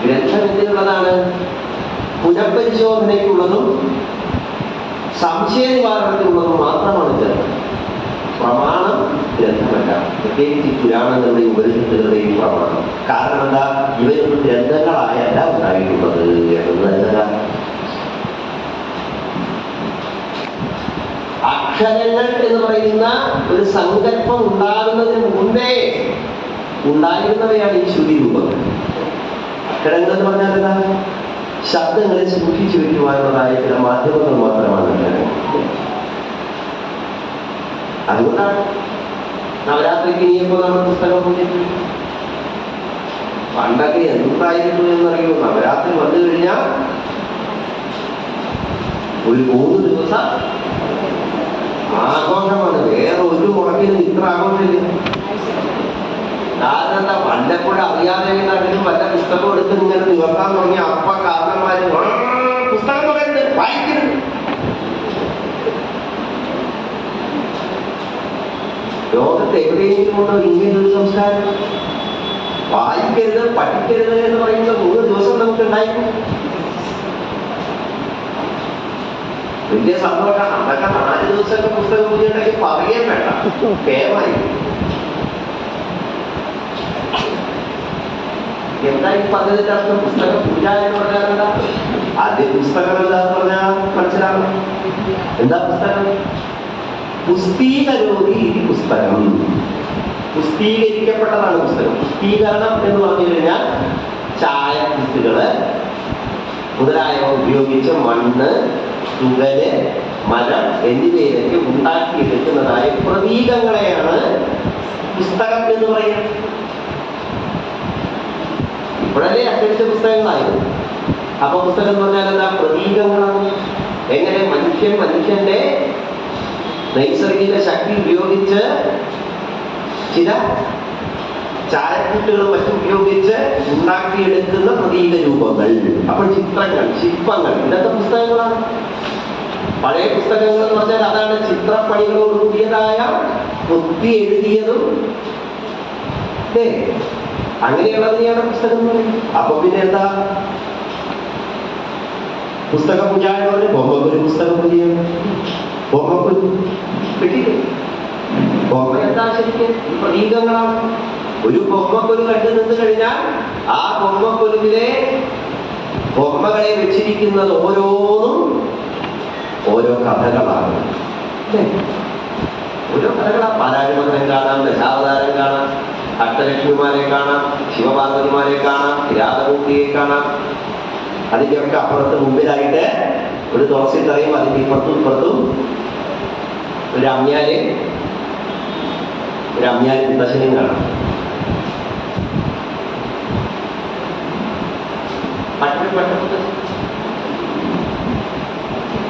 ഗ്രന്ഥം എന്തിനുള്ളതാണ്? പുനഃപരിശോധനയ്ക്കുള്ളതും സംശയ നിവാരണത്തിനുള്ളതും മാത്രമാണ് ഗ്രന്ഥം. പ്രമാണം ഗ്രന്ഥമല്ല. പ്രത്യേകിച്ച് പുരാണങ്ങളുടെയും ഉപനിഷത്തുകളുടെയും പ്രമാണം. കാരണം എന്താ? ഇവരൊന്നും ഗ്രന്ഥങ്ങളായല്ല ഉണ്ടായിട്ടുള്ളത് എന്നതല്ല. അക്ഷരങ്ങൾ എന്ന് പറയുന്ന ഒരു സങ്കല്പം ഉണ്ടാകുന്നതിന് മുൻപേ ഉണ്ടായിരുന്നവയാണ് ഈ ശ്രുതി രൂപങ്ങൾ. അക്ഷരങ്ങൾ എന്ന് പറഞ്ഞാൽ എന്താ? ശബ്ദങ്ങളെ സൂക്ഷിച്ചു വയ്ക്കുവാനുള്ളതായ ചില മാധ്യമങ്ങൾ മാത്രമാണ് അക്ഷരങ്ങൾ. അതുകൊണ്ടാണ് നവരാത്രിക്ക് ഇനിയപ്പോൾ നമ്മൾ പുസ്തകം കൊണ്ടിരിക്കും. പണ്ടൊക്കെ എന്തായിരുന്നു എന്നറിയോ? നവരാത്രി വന്നു കഴിഞ്ഞാൽ ഒരു 3 ദിവസം ആഘോഷമാണ്. വേറെ ഒരു മുടക്കിനും ഇത്ര ആഘോഷമില്ല. കാരണം എന്താ? പണ്ടെപ്പോഴും അറിയാതെ എങ്കിലും വല്ല പുസ്തകം എടുത്ത് ഇങ്ങനെ നിവർത്താൻ തുടങ്ങിയ അപ്പ കാരണന്മാര് പുസ്തകം തുടങ്ങരുത്, വായിക്കരുത്. ലോകത്ത് എവിടെയെങ്കിലും ഉണ്ടോ ഇങ്ങനൊരു സംസ്കാരം? വായിക്കരുത്, പഠിക്കരുത് എന്ന് പറയുന്ന 3 ദിവസം നമുക്ക് ഉണ്ടായിരുന്നു. വലിയ സന്തോഷമാണ്. അതൊക്കെ 4 ദിവസമൊക്കെ പുസ്തകം പുതിയുണ്ടെങ്കിൽ പറയേ വേണ്ട, കേമായി. എന്താ ഈ പറഞ്ഞതിന്റെ അർത്ഥം? പുസ്തകം പൂജ എന്ന് പറഞ്ഞാൽ എന്താ? ആദ്യം പുസ്തകം എന്താന്ന് പറഞ്ഞാൽ മനസ്സിലാക്കണം. എന്താ പുസ്തകം? പുസ്തീകരോധി ഈ പുസ്തകം. പുസ്തീകരിക്കപ്പെട്ടതാണ് പുസ്തകം. പുസ്തീകരണം എന്ന് പറഞ്ഞു കഴിഞ്ഞാൽ ചായക്കുത്തുകള് മുതലായവ ഉപയോഗിച്ച് മണ്ണ്, തുകല്, മരം എന്നിവയിലേക്ക് ഉണ്ടാക്കിയെടുക്കുന്നതായ പ്രതീകങ്ങളെയാണ് പുസ്തകം എന്ന് പറയുന്നത്. ഇപ്പോഴല്ലേ അച്ചടിച്ച പുസ്തകങ്ങളായിരുന്നു. അപ്പൊ പുസ്തകം എന്ന് പറഞ്ഞാൽ എന്താ? പ്രതീകങ്ങളാണ്. എങ്ങനെ മനുഷ്യന്റെ നൈസർഗിക ശക്തി ഉപയോഗിച്ച് ചില ചായക്കുട്ടുകളും മറ്റും ഉപയോഗിച്ച് ഉണ്ടാക്കിയെടുക്കുന്ന പ്രതീക രൂപങ്ങൾ. അപ്പോൾ ചിത്രങ്ങൾ, ശില്പങ്ങൾ, ഇതൊക്കെ പുസ്തകങ്ങളാണ്. പഴയ പുസ്തകങ്ങൾ എന്ന് പറഞ്ഞാൽ അതാണ് ചിത്രപ്പണികളോട് കൂടിയതായ ഒത്തി എഴുതിയതും അങ്ങനെയുള്ളതിനെയാണ് പുസ്തകം എന്ന് പറയുന്നത്. അപ്പൊ പിന്നെ എന്താ? പുസ്തക പൂജാരികളോട് ബൊമ്മക്കൊരു പുസ്തക പൂജയാണ്. ബൊമ്മക്കൊരു കിട്ടിയില്ലേ? ബൊമ്മ എന്താ? ശരിക്കും പ്രതീകങ്ങളാണ്. ഒരു ബൊമ്മക്കൊരു കണ്ടു നിന്ന് കഴിഞ്ഞാൽ ആ ബൊമ്മക്കൊരുവിലെ ബൊമ്മകളെ വെച്ചിരിക്കുന്നത് ഓരോന്നും ഓരോ കഥകളാണ്. ഓരോ കഥകളാ. പാരായണമന്ത്രം കാണാം, ദശാവതാരം കാണാം, അഷ്ടലക്ഷ്മിമാരെ കാണാം, ശിവപാർവതിമാരെ കാണാം, രാധമൂർത്തിയെ കാണാം. അതിൻ്റെയൊക്കെ അപ്പുറത്ത് മുമ്പിലായിട്ട് ഒരു തുളസിത്തറയും അതിൻ്റെ ഇപ്പുറത്തും ഒരു അമ്യാരെ ദർശനം കാണാം.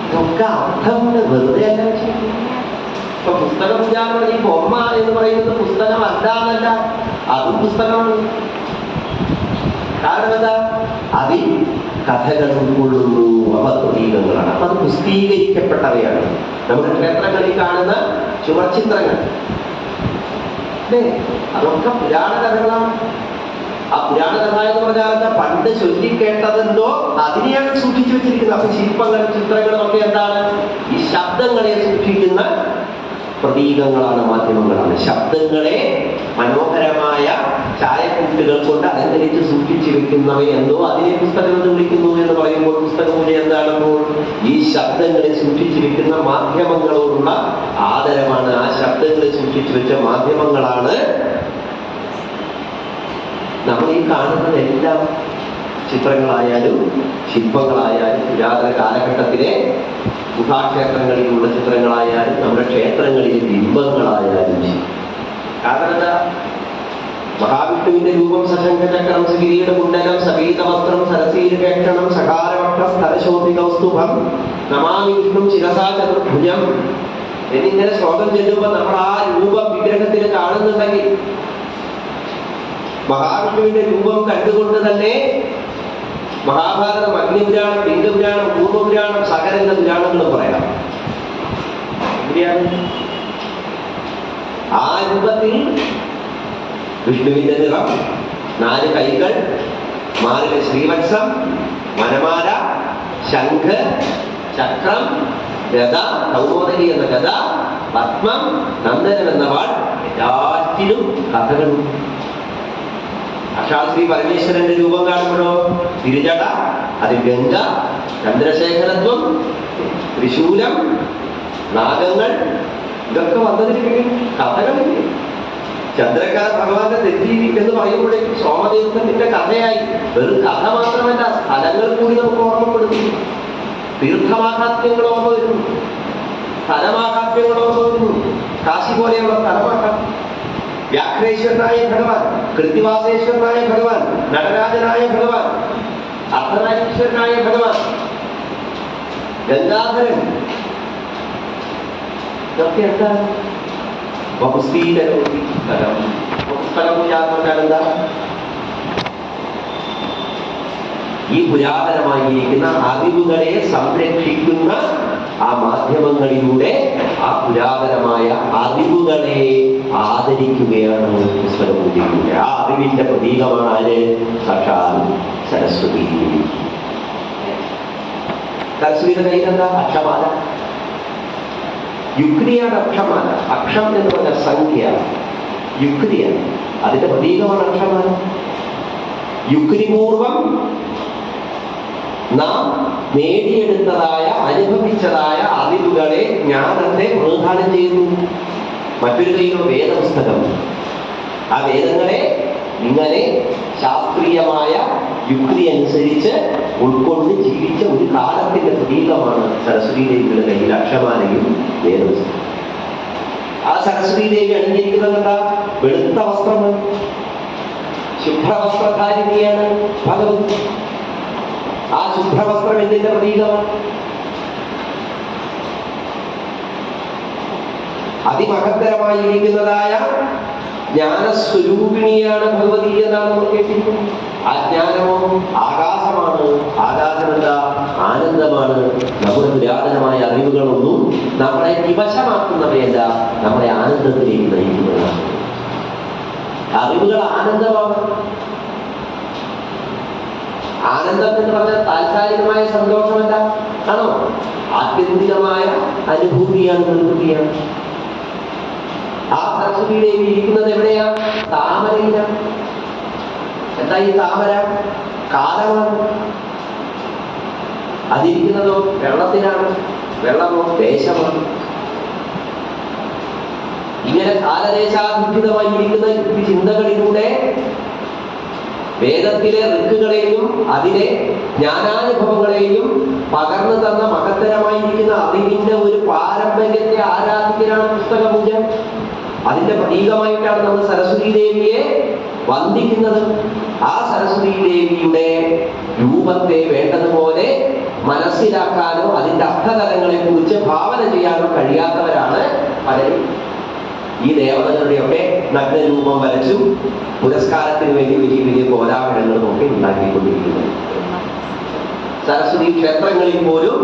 ഇതൊക്കെ അർത്ഥമുണ്ട്, വെറുതെ അല്ല. ഇപ്പൊ പുസ്തക പൂജ എന്ന് പറഞ്ഞ ഈ ബൊമ്മ എന്ന് പറയുന്നത് പുസ്തകം അല്ലാന്നല്ല, അതും പുസ്തകമാണ്. കാരണം എന്താ? അതിൽ കഥകൾ ഉൾക്കൊള്ളുന്നു, അവ പ്രതീകങ്ങളാണ്. അപ്പൊ അത് പുസ്തീകരിക്കപ്പെട്ടവയാണ്. നമ്മുടെ ക്ഷേത്രങ്ങളിൽ കാണുന്ന ചുമർചിത്രങ്ങൾ അല്ലേ, അതൊക്കെ പുരാണ കഥകളാണ്. ആ പുരാണ കഥ എന്ന് പറഞ്ഞാൽ പണ്ട് ചൊല്ലിക്കേട്ടതെന്തോ അതിനെയാണ് സൂക്ഷിച്ചു വെച്ചിരിക്കുന്നത്. അപ്പൊ ശില്പങ്ങളും ചിത്രങ്ങളും ഒക്കെ എന്താണ്? ഈ ശബ്ദങ്ങളെ സൂക്ഷിക്കുന്ന പ്രതീകങ്ങളാണ്, മാധ്യമങ്ങളാണ്. ശബ്ദങ്ങളെ മനോഹരമായ ചായക്കൂട്ടുകൾ കൊണ്ട് അലങ്കരിച്ച് സൂക്ഷിച്ചു വെക്കുന്നവയെന്തോ അതിനെ പുസ്തകം എന്ന് വിളിക്കുന്നു എന്ന് പറയുമ്പോൾ പുസ്തകപൂജ എന്താണപ്പോൾ? ഈ ശബ്ദങ്ങളെ സൂക്ഷിച്ചു വെക്കുന്ന മാധ്യമങ്ങളോടുള്ള ആദരമാണ്. ആ ശബ്ദങ്ങളെ സൂക്ഷിച്ചു വെച്ച മാധ്യമങ്ങളാണ് നമ്മൾ ഈ കാണുന്നതെല്ലാം. ചിത്രങ്ങളായാലും ശില്പങ്ങളായാലും പുരാതന കാലഘട്ടത്തിലെ ഗുഹാക്ഷേത്രങ്ങളിലുള്ള ചിത്രങ്ങളായാലും നമ്മുടെ ക്ഷേത്രങ്ങളിലെ ബിംബങ്ങളായാലും. കാരണം എന്താ? മഹാവിഷ്ണുവിന്റെ രൂപം സശംഖചക്രം സുകിരീട കുണ്ടലം സപീതവസ്ത്രം സരസീരക്ഷണം സകാരവക്ഷ സ്ഥലശോഭികൗസ്തുഭം നമാമി വിഷ്ണു ശിരസാ ചതുർഭുജം എന്നിങ്ങനെ ശ്ലോകം ചെല്ലുമ്പോൾ നമ്മൾ ആ രൂപം വിഗ്രഹത്തിൽ കാണുന്നുണ്ടെങ്കിൽ മഹാവിഷ്ണുവിന്റെ രൂപം കണ്ടുകൊണ്ട് തന്നെ മഹാഭാരതം, അഗ്നിപുരാണം, ലിംഗപുരാണം, പൂർവപുരാണം, സകല പുരാണങ്ങളും പറയാം. ആ രൂപത്തിൽ വിഷ്ണുവിന്റെ നിറം, 4 കൈകൾ, മാറിലെ ശ്രീവത്സം, വനമാല, ശംഖ്, ചക്രം, ഗദ, കൗമോദരി എന്ന ഗദ, പത്മം, നന്ദനം എന്ന വാൾ, എല്ലാറ്റിലും കഥകളും. സാക്ഷാൽ ശ്രീ പരമേശ്വരന്റെ രൂപം കാണുമ്പോഴോ തിരുജട, അത് ഗംഗ, ചന്ദ്രശേഖരത്വം, ത്രിശൂലം, നാഗങ്ങൾ, ഇതൊക്കെ വന്നതിന് കഥകളില്ലേ? ചന്ദ്രക്കാർ ഭഗവാന്റെ തെറ്റി എന്ന് പറയുമ്പോഴേക്കും സോമതീർത്ഥത്തിന്റെ കഥയായി. വെറും കഥ മാത്രമല്ല, സ്ഥലങ്ങൾ കൂടി നമുക്ക് ഓർമ്മപ്പെടുത്തി. തീർത്ഥമാഹാത്മ്യങ്ങൾ ഓർമ്മ വരുന്നു, സ്ഥലമാഹാത്മ്യങ്ങൾ ഓർമ്മ വരുന്നു. കാശി പോലെയുള്ള സ്ഥലമാക്കാം. വ്യാഘ്രേശ്വരനായ ഭഗവാൻ, കൃത്തിവാസേശ്വരനായ ഭഗവാൻ, നടരാജനായ ഭഗവാൻ, അർദ്ധനാരീശ്വരനായ ഭഗവാൻ, ഗംഗാധരൻ, ഇതൊക്കെ എന്താണ്? പുസ്തകപൂജാർക്കാരെന്താ? ഈ പുരാതനമായിരിക്കുന്ന അറിവുകളെ സംരക്ഷിക്കുന്ന ആ മാധ്യമങ്ങളിലൂടെ ആ പുരാതനമായ അറിവുകളെ ആദരിക്കുകയാണ് പുസ്തകപൂജയിലൂടെ. ആ അറിവിന്റെ പ്രതീകമാണ് ആര്? സാക്ഷാൽ സരസ്വതി. സരസ്വതിയുടെ കയ്യിലെന്താ? അക്ഷമാല. യുക്തിയാണ് അക്ഷമാല. അക്ഷം എന്ന് പറഞ്ഞ സംഖ്യ, യുക്തിയാണ്. അതിന്റെ പ്രതീകമാണ് അക്ഷമാല. യുക്തിപൂർവം നാം നേടിയെടുത്തതായ അനുഭവിച്ചതായ അറിവുകളെ, ജ്ഞാനത്തെ പ്രതിനിധാനം ചെയ്യുന്നു. മറ്റൊരു കയ്യിലോ വേദപുസ്തകം. ആ വേദങ്ങളെ ഇങ്ങനെ ശാസ്ത്രീയമായ യുക്തി അനുസരിച്ച് ഉൾക്കൊണ്ട് ജീവിച്ച ഒരു കാലത്തിന്റെ പ്രതീകമാണ് സരസ്വതി ദേവിയുടെ കയ്യിൽ അക്ഷമാലയും വേദപുസ്തകം. ആ സരസ്വതി ദേവി അണിഞ്ഞിരിക്കുന്നത് എന്താ? വെളുത്ത വസ്ത്രമാണ്, ശുഭ്രവസ്ത്രധാരിണിയാണ് ഭഗവതി. ആ ശുഭ്രവസ്ത്രം എന്തിന്റെ പ്രതീകമാണ്? അതിമഹത്തരമായിരിക്കുന്നതായ ജ്ഞാനസ്വരൂപിണിയാണ് ഭഗവതി എന്നാണ് നമ്മൾ കേട്ടിരിക്കുന്നത്. ആ ജ്ഞാനമോ ആകാശമാണ്. ആകാശം എന്താ? ആനന്ദമാണ്. നമ്മുടെ പുരാതനമായ അറിവുകളൊന്നും നമ്മളെ വിവശമാക്കുന്നവയല്ല, നമ്മളെ ആനന്ദത്തിലേക്ക് നയിക്കുന്നതാണ്. അറിവുകൾ ആനന്ദമാണ്. ആനന്ദം എന്ന് പറഞ്ഞാൽ താൽക്കാലികമായ സന്തോഷമല്ല, ആണോ? ആത്യന്തികമായ അനുഭൂതിയാണ്, നിർവൃതിയാണ്. ആ സരസ്വതി ദേവി ഇരിക്കുന്നത് എവിടെയാ? താമരയിലാണ്. എന്താ ഈ താമര? കാലമാണ്. അതിരിക്കുന്നതോ വെള്ളത്തിലാണ്. വെള്ളമോ ദേശമാണ്. ഇങ്ങനെ കാലദേശാധിഷ്ഠിതമായിരിക്കുന്ന യുക്തി ചിന്തകളിലൂടെ വേദത്തിലെ ഋക്കുകളെയും അതിലെ ജ്ഞാനാനുഭവങ്ങളെയും പകർന്നു തന്ന മഹത്തരമായിരിക്കുന്ന അറിവിന്റെ ഒരു പാരമ്പര്യത്തെ ആരാധിക്കലാണ് പുസ്തകപൂജ. അതിന്റെ പ്രതീകമായിട്ടാണ് നമ്മൾ സരസ്വതി ദേവിയെ വന്ദിക്കുന്നത്. ആ സരസ്വതി ദേവിയുടെ രൂപത്തെ വേണ്ടതുപോലെ മനസ്സിലാക്കാനോ അതിന്റെ അർത്ഥതലങ്ങളെ കുറിച്ച് ഭാവന ചെയ്യാനോ കഴിയാത്തവരാണ് പലരും ഈ ദേവതകളുടെയൊക്കെ നഗ്നരൂപം വരച്ചു പുരസ്കാരത്തിന് വേണ്ടി വലിയ വലിയ കോലാഹലങ്ങളും ഒക്കെ ഉണ്ടാക്കിക്കൊണ്ടിരിക്കുന്നു. സരസ്വതി ക്ഷേത്രങ്ങളിൽ പോലും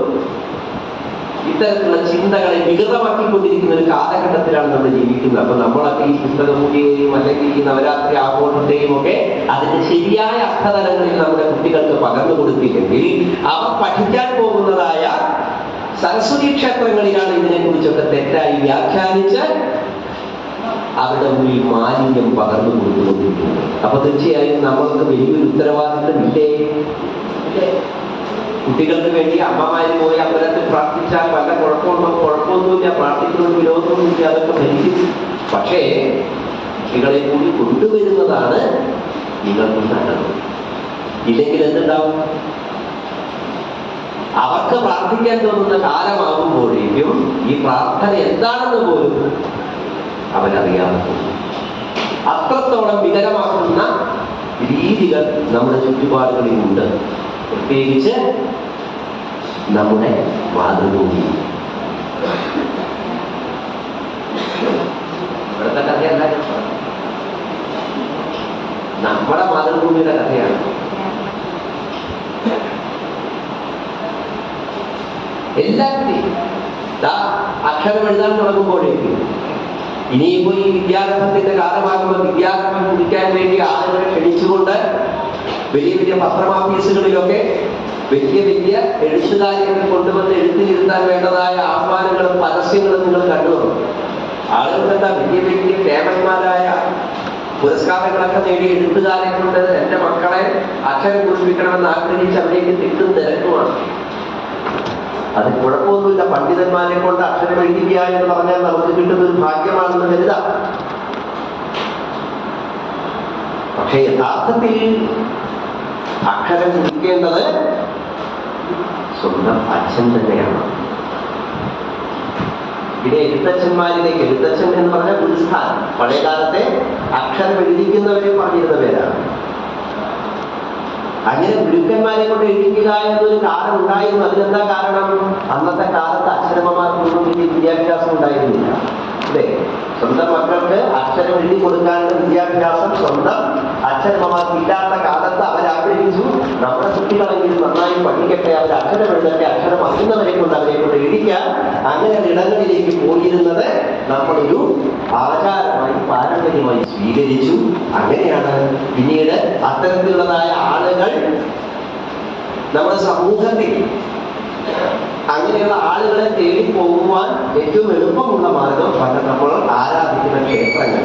ഇത്തരത്തിലുള്ള ചിന്തകളെ വികൃതമാക്കിക്കൊണ്ടിരിക്കുന്ന ഒരു കാലഘട്ടത്തിലാണ് നമ്മൾ ജീവിക്കുന്നത്. അപ്പൊ നമ്മളൊക്കെ ഈ പുസ്തകപൂജയെയും അല്ലെങ്കിൽ ഈ നവരാത്രി ആഘോഷത്തെയും ഒക്കെ അതിന്റെ ശരിയായ അർത്ഥതലങ്ങളിൽ നമ്മുടെ കുട്ടികൾക്ക് പകർന്നു കൊടുത്തില്ലെങ്കിൽ അവർ പഠിക്കാൻ പോകുന്നതായ സരസ്വതി ക്ഷേത്രങ്ങളിലാണ് ഇതിനെക്കുറിച്ചൊക്കെ തെറ്റായി വ്യാഖ്യാനിച്ച് അവരുടെ ഉള്ളിൽ മാലിന്യം പകർന്നു കൊടുത്തുകൊണ്ടിരിക്കുന്നത്. അപ്പൊ തീർച്ചയായും നമ്മൾക്ക് വലിയൊരു ഉത്തരവാദിത്വം ഇല്ലേ? കുട്ടികൾക്ക് വേണ്ടി അമ്മമാര് പോയി അമ്പലത്തിൽ പ്രാർത്ഥിച്ചാൽ വല്ല കുഴപ്പമൊന്നുമില്ല, പ്രാർത്ഥിക്കുന്നൊരു വിരോധമൊന്നുമില്ല, അതൊക്കെ ഭരിക്കും. പക്ഷേ കുട്ടികളെ കൂടി കൊണ്ടുവരുന്നതാണ് നിങ്ങൾക്ക് നല്ലത്. ഇല്ലെങ്കിൽ എന്തുണ്ടാവും? അവർക്ക് പ്രാർത്ഥിക്കാൻ തോന്നുന്ന കാലമാകുമ്പോഴേക്കും ഈ പ്രാർത്ഥന എന്താണെന്ന് പോലും അവരറിയാതെ പോകും. അത്രത്തോളം വികലമാക്കുന്ന രീതികൾ നമ്മുടെ ചുറ്റുപാടുകളിലുണ്ട്, പ്രത്യേകിച്ച് നമ്മുടെ മാതൃഭൂമി. ഇവിടുത്തെ കഥയല്ല, നമ്മുടെ മാതൃഭൂമിയുടെ കഥയാണ്. എല്ലാത്തിനെയും അക്ഷരം എഴുതാൻ തുടങ്ങുമ്പോഴേക്കും ഇനിയിപ്പോ ഈ വിദ്യാരംഭത്തിന്റെ കാലമാകുമ്പോൾ വിദ്യാരംഭം കുടിക്കാൻ വേണ്ടി ആളുകളെ ക്ഷണിച്ചുകൊണ്ട് വലിയ വലിയ പത്രമാഫീസുകളിലൊക്കെ വലിയ വലിയ എഴുത്തുകാരികളെ കൊണ്ടുവന്ന് എഴുത്തിനിരുത്താൻ വേണ്ടതായ ആഹ്വാനങ്ങളും പരസ്യങ്ങളും നിങ്ങൾ കണ്ടുവന്നു. ആളുകൾക്ക് എന്താ വലിയ വലിയ ഫേമന്മാരായ പുരസ്കാരങ്ങളൊക്കെ നേടി എഴുത്തുകാരെ കൊണ്ട് എന്റെ മക്കളെ അക്ഷരം കുറിപ്പിക്കണമെന്ന് ആഗ്രഹിച്ച് അവിടേക്ക് തിക്കും തിരക്കുമാണ്. അത് കുഴപ്പമൊന്നുമില്ല. പണ്ഡിതന്മാരെ കൊണ്ട് അക്ഷരം എഴുതിക്കുക എന്ന് പറഞ്ഞാൽ നമുക്ക് കിട്ടുന്ന ഒരു ഭാഗ്യമാണെന്ന് കരുതാം. പക്ഷെ യഥാർത്ഥത്തിൽ അക്ഷരം കുറിക്കേണ്ടത് സ്വന്തം അച്ഛൻ തന്നെയാണ്. പിന്നെ എഴുത്തച്ഛന്മാരിലേക്ക്, എഴുത്തച്ഛൻ എന്ന് പറഞ്ഞാൽ ഗുരുസ്ഥാനം, പഴയകാലത്തെ അക്ഷരം എഴുതിക്കുന്നവരെ പറഞ്ഞിരുന്ന പേരാണ്. അങ്ങനെ ഗുരുക്കന്മാരെ കൊണ്ട് എഴുതിക്കുക എന്നൊരു കാലം ഉണ്ടായിരുന്നു. അതിനെന്താ കാരണം? അന്നത്തെ കാലത്ത് അക്ഷരമ്മമാർക്കൊന്നും വലിയ വിദ്യാഭ്യാസം ഉണ്ടായിരുന്നില്ല, അല്ലേ? സ്വന്തം മക്കൾക്ക് അക്ഷരം എഴുതി കൊടുക്കാനുള്ള വിദ്യാഭ്യാസം സ്വന്തം അച്ഛനമ്മമാർക്ക് ഇല്ലാത്ത കാലത്ത് അവരാഗ്രഹിച്ചു, നമ്മുടെ കുട്ടികളെങ്കിലും നന്നായി പഠിക്കട്ടെ, അവർ അക്ഷരം എഴുതട്ടെ, അക്ഷരം അറിയുന്നവരെ കൊണ്ട് അവരെ കൊണ്ട് എഴുതിക്കാൻ. അങ്ങനെ ഇടങ്ങളിലേക്ക് പോയിരുന്നത് നമ്മളൊരു ആചാരമായി പാരമ്പര്യമായി സ്വീകരിച്ചു. അങ്ങനെയാണ് പിന്നീട് അത്തരത്തിലുള്ളതായ ആളുകൾ നമ്മുടെ സമൂഹത്തിൽ അങ്ങനെയുള്ള ആളുകളെ തേടി പോകുവാൻ ഏറ്റവും എളുപ്പമുള്ള മാർഗം നമ്മൾ ആരാധിക്കുന്ന ക്ഷേത്രങ്ങൾ,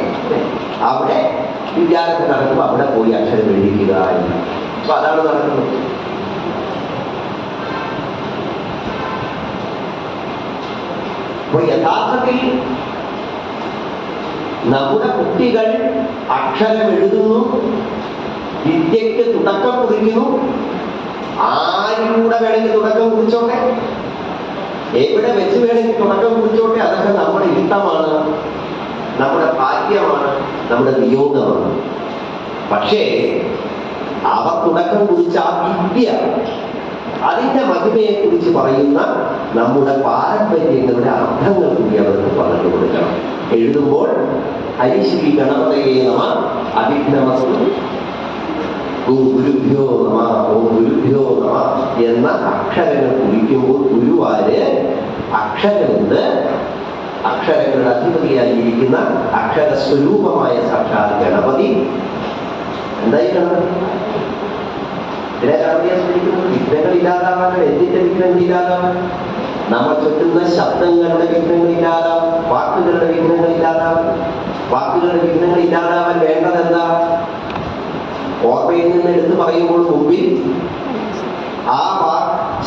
അവിടെ വിദ്യാലയത്തിൽ നടക്കുമ്പോൾ അവിടെ പോയി അക്ഷരം എഴുതിക്കുക എന്ന്. അപ്പൊ അതാണ് നടക്കുന്നത്. അപ്പോൾ യഥാർത്ഥത്തിൽ നമ്മുടെ കുട്ടികൾ അക്ഷരം എഴുതുന്നു, വിദ്യക്ക് തുടക്കം കുറിക്കുന്നു. ആരിലൂടെ വേണമെങ്കിൽ തുടക്കം കുറിച്ചോട്ടെ, എവിടെ വെച്ച് വേണമെങ്കിൽ തുടക്കം കുറിച്ചോട്ടെ, അതൊക്കെ നമ്മുടെ ഇഷ്ടമാണ്, നമ്മുടെ ഭാഗ്യമാണ്, നമ്മുടെ നിയോഗമാണ്. പക്ഷേ അവർ തുടക്കം കുറിച്ച ആ വിദ്യ, അതിന്റെ മഹിമയെ കുറിച്ച് പറയുന്ന നമ്മുടെ പാരമ്പര്യങ്ങളുടെ അർത്ഥങ്ങൾ കൂടി അവർക്ക് പറഞ്ഞു കൊടുക്കണം. എഴുതുമ്പോൾ ഹരിശ്രീ ഗണപതയെ നമ അഭിഘ്നമസ്തു ഗുരുഭ്യോ നമ, ഓം ഗുരുഭ്യോ നമ എന്ന അക്ഷരങ്ങൾ കുറിക്കുമ്പോൾ ഗുരുവാര് അക്ഷരമെന്ന് അക്ഷരങ്ങളുടെ അധിപതിയായിരിക്കുന്ന അക്ഷരസ്വരൂപമായ സാക്ഷാത് ഗണപതി. എന്തായി ഗണപതി? ഇതിനെ ഗണപതിയെ സ്മരിക്കുന്നത് വിഘ്നങ്ങൾ ഇല്ലാതാവാനാണ്. എന്തിന്റെ വിഘ്നങ്ങൾ ഇല്ലാതാവാൻ? നമ്മൾ ചൊല്ലുന്ന ശബ്ദങ്ങളുടെ വിഘ്നങ്ങൾ ഇല്ലാതാവും, വാക്കുകളുടെ വിഘ്നങ്ങൾ ഇല്ലാതാവും. വാക്കുകളുടെ വിഘ്നങ്ങൾ ഇല്ലാതാവാൻ വേണ്ടത് എന്താ? ഓർമ്മയിൽ നിന്ന് എടുത്തു പറയുമ്പോൾ മുമ്പിൽ ആ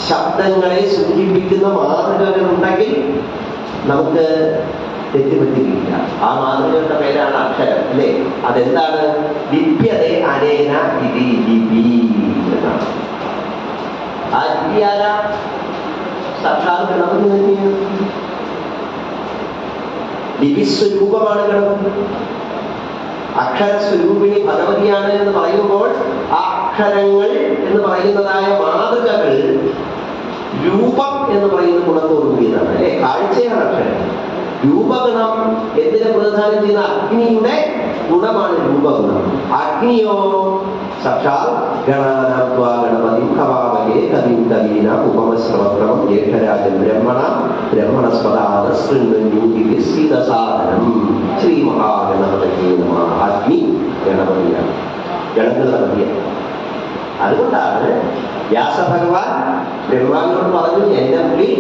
ശബ്ദങ്ങളെ സൂചിപ്പിക്കുന്ന മാതൃകകൾ ഉണ്ടെങ്കിൽ നമുക്ക് തെറ്റുപറ്റില്ല. ആ മാതൃകയുടെ പേരാണ് അക്ഷരം, അല്ലേ? അതെന്താണ്? ലിപ്യതേ അനേന ഇതി ലിപി എന്നാണ്. ആ ലിപി ആരാ? സാക്ഷാത് ഗണപതി തന്നെയാണ്. ലിപിസ്വരൂപമാണ് ഗണപതി. അക്ഷരസ്വരൂപിണി ഭഗവതിയാണ് എന്ന് പറയുമ്പോൾ ആ അക്ഷരങ്ങൾ എന്ന് പറയുന്നതായ മാതൃകകൾ രൂപം എന്ന് പറയുന്ന ഗുണത്തോടു കൂടിയതാണ്, അല്ലെ? കാഴ്ചയാണ് അക്ഷരം. രൂപഗുണം എന്തിനെ പ്രതിനിധാനം ചെയ്യുന്ന? അഗ്നിയുടെ ഗുണമാണ് രൂപഗുണം. അഗ്നിയോ സാക്ഷാൽ ഗണാനാത്വാ ഗണപതി ഹവാമഹേ കവിം കവീനാം ഉപമശ്രവക്രമം ജ്യേഷ്ഠരാജൻ ബ്രഹ്മണസ്പദാദസ്സാധനം ശ്രീ മഹാഗണപതിയെ നമഃ. അഗ്നി ഗണപതിയാണ്, ഗണപതിയാണ്. അതുകൊണ്ടാണ് വ്യാസഭഗവാൻ ബ്രഹ്മാവിനോട് പറഞ്ഞു, എന്റെ മുമ്പിൽ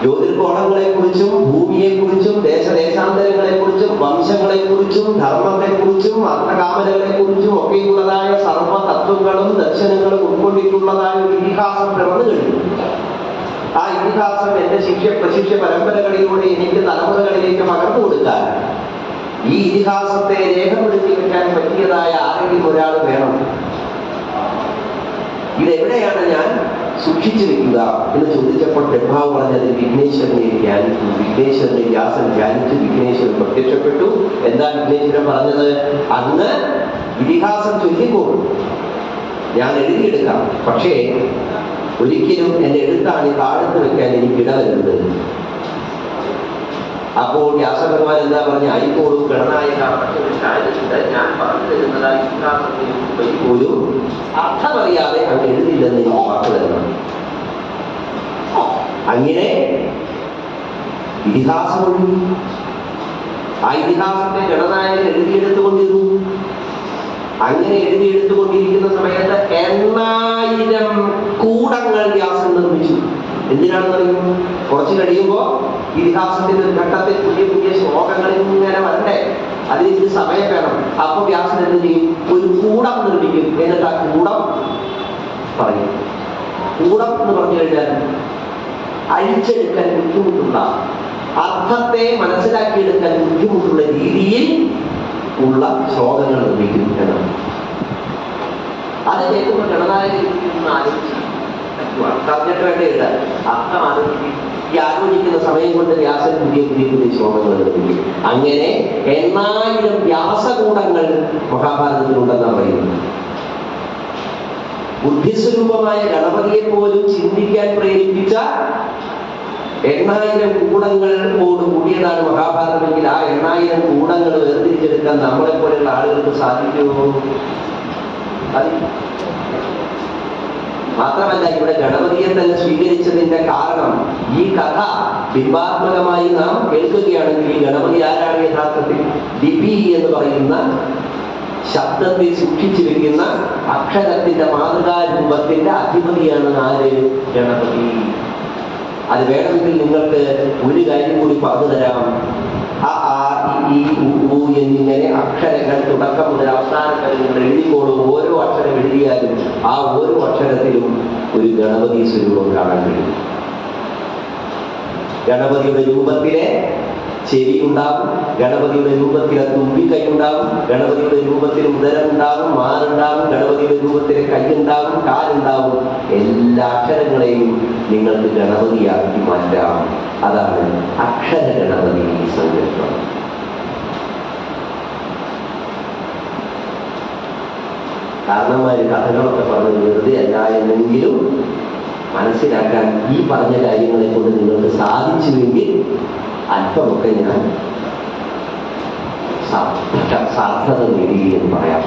ജ്യോതിർഗോളങ്ങളെ കുറിച്ചും ഭൂമിയെ കുറിച്ചും ദേശദേശാന്തരങ്ങളെ കുറിച്ചും വംശങ്ങളെ കുറിച്ചും ധർമ്മത്തെ കുറിച്ചും അർത്ഥകാമനകളെ കുറിച്ചും ഒക്കെയുള്ളതായ സർവ്വ തത്വങ്ങളും ദർശനങ്ങളും ഉൾക്കൊണ്ടിട്ടുള്ളതായ ഒരു ഇതിഹാസം പിറന്നു കഴിഞ്ഞു. ആ ഇതിഹാസം എന്റെ പ്രശിഷ്യ പരമ്പരകളിലൂടെ എനിക്ക് തലമുറകളിലേക്ക് പകർന്നു കൊടുക്കാൻ, ഈ ഇതിഹാസത്തെ രേഖപ്പെടുത്തി വെക്കാൻ പറ്റിയതായ ആരെങ്കിലും ഒരാൾ വേണം. ഇതെവിടെയാണ് ഞാൻ സൂക്ഷിച്ചു വെക്കുക എന്ന് ചോദിച്ചപ്പോൾ ബ്രഹ്മാവ് പറഞ്ഞത് വിഘ്നേശ്വരനെ ധ്യാനിച്ചു. വിഘ്നേശ്വരനെ വ്യാസൻ ധ്യാനിച്ചു, വിഘ്നേശ്വരൻ പ്രത്യക്ഷപ്പെട്ടു. എന്താ വിഘ്നേശ്വരൻ പറഞ്ഞത്? അന്ന് ഇതിഹാസം ചൊല്ലിക്കോളും, ഞാൻ എഴുതിയെടുക്കാം, പക്ഷേ ഒരിക്കലും എന്റെ എഴുത്താണ് താഴ്ത്തു വെക്കാൻ എനിക്ക് ഇടവരുന്നത്. അപ്പോൾ വ്യാസഭഗവാൻ എന്താ പറഞ്ഞ? ആയിക്കോളും ഗണനായക, ഞാൻ പറഞ്ഞു തരുന്നതായി ഇതിഹാസത്തിന് പോലും അർത്ഥമറിയാതെ അങ്ങ് എഴുതില്ലെന്ന് എനിക്ക് വാക്ക് തരണം. അങ്ങനെ ഇതിഹാസം ഒഴുകി. ആ ഇതിഹാസത്തെ ഗണനായകൻ എഴുതിയെടുത്തുകൊണ്ടിരുന്നു. അങ്ങനെ എഴുതിയെടുത്തുകൊണ്ടിരിക്കുന്ന സമയത്ത് 8000 കൂടങ്ങൾ വ്യാസൻ നിർമ്മിച്ചു. എന്തിനാണെന്നറിയും? കുറച്ച് കഴിയുമ്പോൾ ഇതിഹാസത്തിന്റെ ഒരു ഘട്ടത്തിൽ പുതിയ പുതിയ ശ്ലോകങ്ങൾ ഇങ്ങനെ വരണ്ടേ, അതിന് സമയം വേണം. അപ്പൊ വ്യാസൻ എന്ത് ചെയ്യും? ഒരു കൂടം നിർമ്മിക്കും. എന്നിട്ട് ആ കൂടം പറയും. കൂടം എന്ന് പറഞ്ഞു കഴിഞ്ഞാൽ അഴിച്ചെടുക്കാൻ ബുദ്ധിമുട്ടുള്ള, അർത്ഥത്തെ മനസ്സിലാക്കിയെടുക്കാൻ ബുദ്ധിമുട്ടുള്ള രീതിയിൽ ഉള്ള ശ്ലോകങ്ങൾ നിർമ്മിക്കും എന്നാണ്. അത് കേൾക്കുമ്പോൾ ഗണനായകൻ ആലോചിച്ചു, അർത്ഥം വേണ്ട എഴുതാൻ, അർത്ഥം ആലോചിക്കും. ഈ ആലോചിക്കുന്ന സമയം കൊണ്ട് വ്യാസൻ പുതിയ പുതിയ പുതിയ ശ്ലോകങ്ങൾ നിർമ്മിക്കും. അങ്ങനെ 8000 വ്യാസകൂടങ്ങൾ മഹാഭാരതത്തിലുണ്ടെന്നാണ് പറയുന്നത്. ബുദ്ധിസ്വരൂപമായ ഗണപതിയെ പോലും ചിന്തിക്കാൻ പ്രേരിപ്പിച്ച 8000 കൂടങ്ങളോട് കൂടിയതാണ് മഹാഭാരതമെങ്കിൽ ആ 8000 കൂടങ്ങൾ വേർതിരിച്ചെടുക്കാൻ നമ്മളെ പോലെയുള്ള ആളുകൾക്ക് സാധിക്കുമോ? മാത്രമല്ല, ഇവിടെ ഗണപതിയെ തന്നെ സ്വീകരിച്ചതിന്റെ കാരണം, ഈ കഥ ബിംബാത്മകമായി നാം കേൾക്കുകയാണെങ്കിൽ ഈ ഗണപതി ആരാണ് യഥാർത്ഥത്തിൽ? ലിപി എന്ന് പറയുന്ന ശബ്ദത്തെ സൂക്ഷിച്ചു വെക്കുന്ന അക്ഷരത്തിന്റെ മാതൃകാരൂപത്തിന്റെ അധിപതിയാണ് ആര്? ഗണപതി. അത് വേണമെങ്കിൽ നിങ്ങൾക്ക് ഒരു കാര്യം കൂടി പറഞ്ഞു തരാം. അ ആ ഇ ഉ എന്നിങ്ങനെ അക്ഷരങ്ങൾ തുടക്കം മുതൽ അവസാനം വരെ നിങ്ങൾ എഴുതിക്കോളും. ഓരോ അക്ഷരം എഴുതിയാലും ആ ഓരോ അക്ഷരത്തിലും ഒരു ഗണപതി സ്വരൂപം കാണാൻ കഴിയും. ഗണപതിയുടെ രൂപത്തിലെ ചെവി ഉണ്ടാകും, ഗണപതിയുടെ രൂപത്തിലെ തുമ്പിക്കൈ ഉണ്ടാകും, ഗണപതിയുടെ രൂപത്തിൽ ഉദരം ഉണ്ടാകും, മാറുണ്ടാകും, ഗണപതിയുടെ രൂപത്തിലെ കൈയുണ്ടാകും, കാലുണ്ടാകും. എല്ലാ അക്ഷരങ്ങളെയും നിങ്ങൾക്ക് ഗണപതിയാക്കി മാറ്റാം. അതാണ് അക്ഷര ഗണപതി സങ്കല്പം. കാരണന്മാര് കഥകളൊക്കെ പറഞ്ഞത് വെറുതെ അല്ല എന്നെങ്കിലും മനസ്സിലാക്കാൻ ഈ പറഞ്ഞ കാര്യങ്ങളെ കൊണ്ട് നിങ്ങൾക്ക് സാധിച്ചുവെങ്കിൽ അല്പമൊക്കെ ഞാൻ സാർത്ഥത നേടി എന്ന് പറയാം.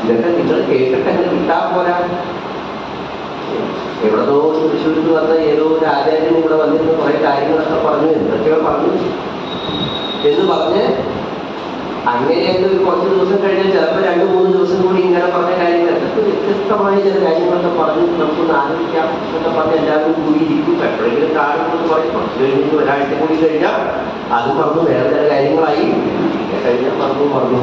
ഇതൊക്കെ നിങ്ങൾ കേട്ടിട്ടെങ്ങനെ കിട്ടാൻ പോരാ. എവിടതോ തൃശ്ശൂരിൽ വന്ന ഏതോ ഒരു ആചാര്യനും കൂടെ വന്നിരുന്ന കുറെ കാര്യങ്ങളൊക്കെ പറഞ്ഞു, എന്തൊക്കെയോ പറഞ്ഞു എന്ന് പറഞ്ഞ് അങ്ങനെയൊക്കെ കുറച്ച് ദിവസം കഴിഞ്ഞാൽ ചിലപ്പോൾ 2-3 ദിവസം കൂടി ഇങ്ങനെ പറഞ്ഞ കാര്യങ്ങളൊക്കെ വ്യത്യസ്തമായ ചില കാര്യങ്ങളൊക്കെ പറഞ്ഞ് നമുക്കൊന്ന് ആലോചിക്കാം എന്നൊക്കെ പറഞ്ഞ് എല്ലാവരും കൂടി ഇരിക്കും. എപ്പോഴെങ്കിലും കാണുമെന്ന് പറയും. കുറച്ച് കഴിഞ്ഞ് ഒരാഴ്ച കൂടി കഴിഞ്ഞാൽ അത് പറഞ്ഞു വേറെ ചില കാര്യങ്ങളായി കഴിഞ്ഞാൽ പറഞ്ഞു.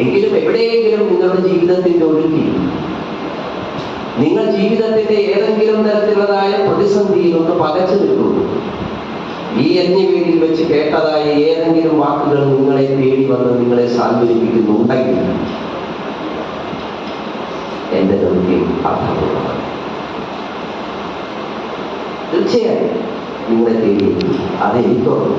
എങ്കിലും എവിടെയെങ്കിലും നിങ്ങളുടെ ജീവിതത്തിന്റെ ഒഴുക്കി, നിങ്ങൾ ജീവിതത്തിന്റെ ഏതെങ്കിലും തരത്തിലുള്ളതായ പ്രതിസന്ധിയിൽ ഒന്ന് പകച്ചു നിൽക്കുന്നു. ഈ യജ്ഞവേദിയിൽ വെച്ച് കേട്ടതായ ഏതെങ്കിലും വാക്കുകൾ നിങ്ങളെ തേടി വന്ന് നിങ്ങളെ സാന്ത്വനിപ്പിക്കുന്നുണ്ടെങ്കിൽ എന്റെ ദൗത്യം അർത്ഥമുള്ളതാണ്. തീർച്ചയായും നിങ്ങളെ തേടി അതെനിക്കുള്ളൂ.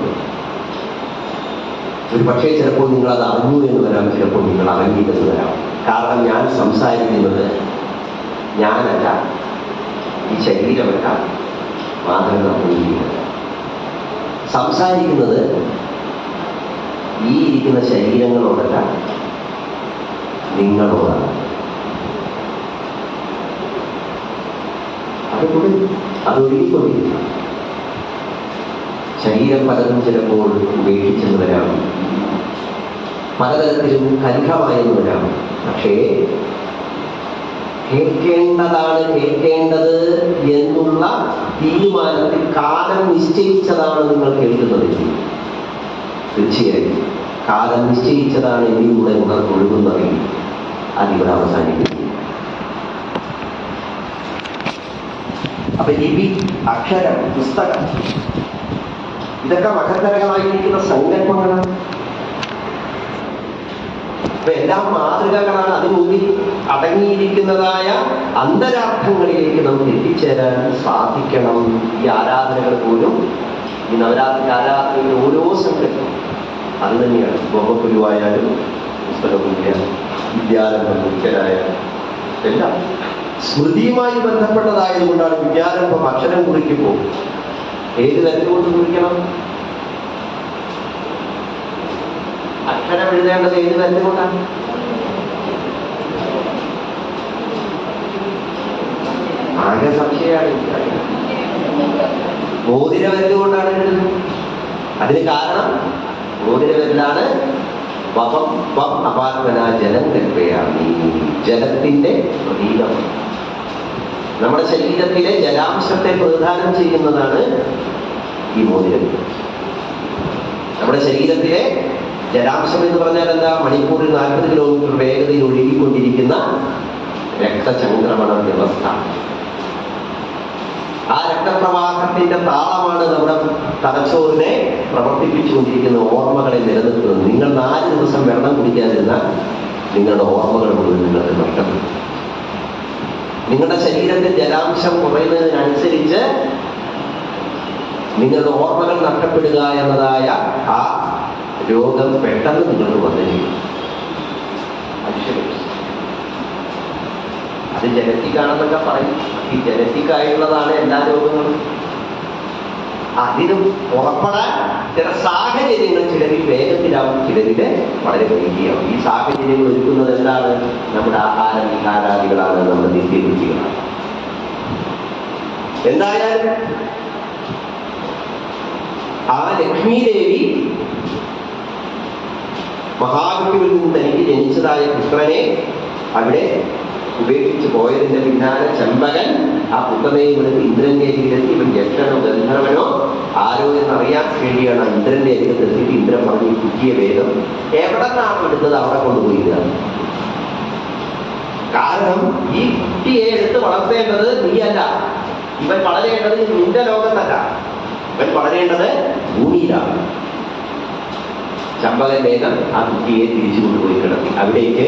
ഒരു പക്ഷേ ചിലപ്പോൾ നിങ്ങൾ അത് അറിഞ്ഞു എന്ന് വരാം, ചിലപ്പോൾ നിങ്ങൾ അറിഞ്ഞില്ലെന്ന് വരാം. കാരണം ഞാൻ സംസാരിക്കുന്നത് ഞാനല്ല, ഈ ശരീരമല്ല മാത്രം ചെയ്യുന്നത്. സംസാരിക്കുന്നത് ഈ ഇരിക്കുന്ന ശരീരങ്ങളോടല്ല, നിങ്ങളോടാണ്. അതൊഴുകിക്കൊണ്ടിരിക്കും. ശരീരം പലതും ചിലപ്പോൾ ഉപേക്ഷിച്ചെന്ന് വരാം, പലതരത്തിലും കലുഷമായെന്ന് വരാം. പക്ഷേ കേൾക്കേണ്ടതാണ് കേൾക്കേണ്ടത് എന്നുള്ള തീരുമാനത്തിൽ കാലം നിശ്ചയിച്ചതാണ് നിങ്ങൾ കേൾക്കുന്നത്. തീർച്ചയായും കാലം നിശ്ചയിച്ചതാണ് എന്നിലൂടെ ഒഴുകുന്നതെങ്കിൽ അതിവിടെ അവസാനിക്കും. അപ്പൊ ലിപി, അക്ഷരം, പുസ്തകം, ഇതൊക്കെ മഹത്തരങ്ങളായിരിക്കുന്ന സങ്കല്പങ്ങളാണ്. അപ്പൊ എല്ലാം മാതൃകകളാണ്. അതിനുള്ളിൽ അടങ്ങിയിരിക്കുന്നതായ അന്തരാർത്ഥങ്ങളിലേക്ക് നമുക്ക് എത്തിച്ചേരാൻ സാധിക്കണം. ഈ ആരാധനകൾ പോലും, ഈ നവരാത്രി ആരാധനയുടെ ഓരോ സങ്കല്പം അത് തന്നെയാണ്. ബൊമ്മക്കുരുവായാലും പുസ്തകപൂജ, വിദ്യാരംഭം, മുഖ്യരായാലും എല്ലാം സ്മൃതിയുമായി ബന്ധപ്പെട്ടതായതുകൊണ്ടാണ് വിദ്യാരംഭം അക്ഷരം കുറിക്കുമ്പോൾ ഏത് തരത്തിലോട്ട് കുറിക്കണം? അക്ഷരം എഴുതേണ്ടത് ഏത് തരത്തിലോട്ടാണ്? ആകെ സംശയമാണ്. മോതിരവരലുകൊണ്ടാണ് എഴുതുന്നത്. അതിന് കാരണം മോതിരവരലാണ്. അപാത്മന ജലം കൽപ്പയാണ്, ജലത്തിന്റെ പ്രതീകം. നമ്മുടെ ശരീരത്തിലെ ജലാംശത്തെ പ്രതിദാനം ചെയ്യുന്നതാണ് ഈ മോതിരം. നമ്മുടെ ശരീരത്തിലെ ജലാംശം എന്ന് പറഞ്ഞാൽ എന്താ? മണിക്കൂറിൽ 40 കിലോമീറ്റർ വേഗതയിൽ ഒഴുകിക്കൊണ്ടിരിക്കുന്ന രക്തചംക്രമണ വ്യവസ്ഥ. ആ രക്തപ്രവാഹത്തിന്റെ താളമാണ് നമ്മുടെ തലച്ചോറിനെ പ്രവർത്തിപ്പിച്ചുകൊണ്ടിരിക്കുന്ന, ഓർമ്മകളെ നിലനിർത്തുന്നത്. നിങ്ങൾ 4 ദിവസം വെള്ളം കുടിക്കാതിരുന്നാൽ നിങ്ങളുടെ ഓർമ്മകൾ മുഴുവൻ നിങ്ങൾക്ക് നഷ്ടപ്പെടും. നിങ്ങളുടെ ശരീരത്തിൽ ജലാംശം കുറയുന്നതിനനുസരിച്ച് നിങ്ങളുടെ ഓർമ്മകൾ നഷ്ടപ്പെടുക എന്നതായ ആ രോഗം പെട്ടെന്ന് നിങ്ങൾക്ക് വന്നിരിക്കും. അത് ജനറ്റിക്കാണെന്നൊക്കെ പറയും. ഈ ജനറ്റിക്കായിട്ടുള്ളതാണ് എല്ലാ രോഗങ്ങളും. അതിനും പുറപ്പെടാൻ ചില സാഹചര്യങ്ങൾ ചിലരിൽ വേഗത്തിലാവും, ചിലരില് വളരെ വൈകിയാവും. ഈ സാഹചര്യങ്ങൾ ഒരുക്കുന്നത് എന്താണ്? നമ്മുടെ ആഹാര വിഹാരാദികളാണ്, നമ്മുടെ നിത്യരുചികളാണ്. എന്തായാലും ആ ലക്ഷ്മി ദേവി മഹാവിഷ്ണുവിൽ നിന്ന് തനിക്ക് ജനിച്ചതായ പുത്രനെ അവിടെ ഉപേക്ഷിച്ച് പോയതിന്റെ പിന്നാലെ ചെമ്പകൻ ആ പുത്രനെ ഇവിടുത്തെ ഇന്ദ്രന്റെ അരികിലെത്തി. ഇവൻ യക്ഷനോ ഗന്ധർവനോ ആരോ എന്നറിയാൻ വേണ്ടിയാണ് ഇന്ദ്രന്റെ അരികത്തെത്തിയിട്ട് ഇന്ദ്രൻ പറഞ്ഞു, ഈ കുട്ടിയെ വേഗം എവിടെ നിന്നാണ് എടുത്തത് അവിടെ കൊണ്ടുപോയില്ല. കാരണം ഈ കുട്ടിയെ എടുത്ത് വളർത്തേണ്ടത് നീയല്ല, ഇവൻ വളരേണ്ടത് നിന്റെ ലോകത്തല്ല, ഇവൻ വളരേണ്ടത് ഭൂമിയിലാണ്. ചമ്പകൻ വേഗം ആ കുട്ടിയെ തിരിച്ചു കൊണ്ടുപോയി കിടത്തി. അവിടേക്ക്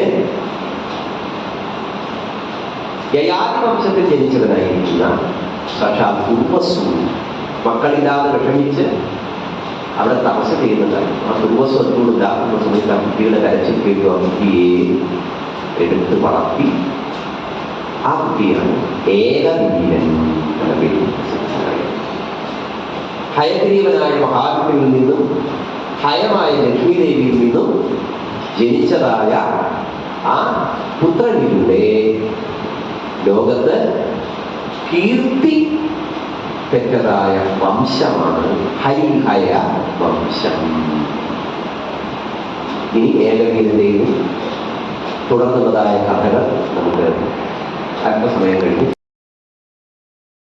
യയാതി വംശത്തിൽ ജനിച്ചവനായിരിക്കുന്ന സാക്ഷാൽ ഉർവസു മക്കളില്ലാതെ വിഷമിച്ച് അവിടെ തപസ് ചെയ്യുന്നുണ്ടായി. ആ ഉർവസു അതുകൊണ്ടില്ലാത്ത സമയത്ത് ആ കുട്ടിയുടെ കരച്ചിൽ കേട്ടു. ആ കുട്ടിയെ എടുത്ത് വളർത്തി. ആ കുട്ടിയാണ് ഏകവീരൻ എന്ന പേര്. ഹയഗ്രീവനായ മഹാവിഷ്ണുവിൽ നിന്നും ഹയമായ ലക്ഷ്മി ദേവിയിൽ നിന്നും ജനിച്ചതായ ആ പുത്രനിലൂടെ ലോകത്ത് കീർത്തി പെറ്റതായ വംശമാണ് ഹരിഹയ വംശം. ഇനി ഏകവീരന്റെയും തുടർന്നുള്ളതായ കഥകൾ നമുക്ക് അല്പസമയം കഴിഞ്ഞു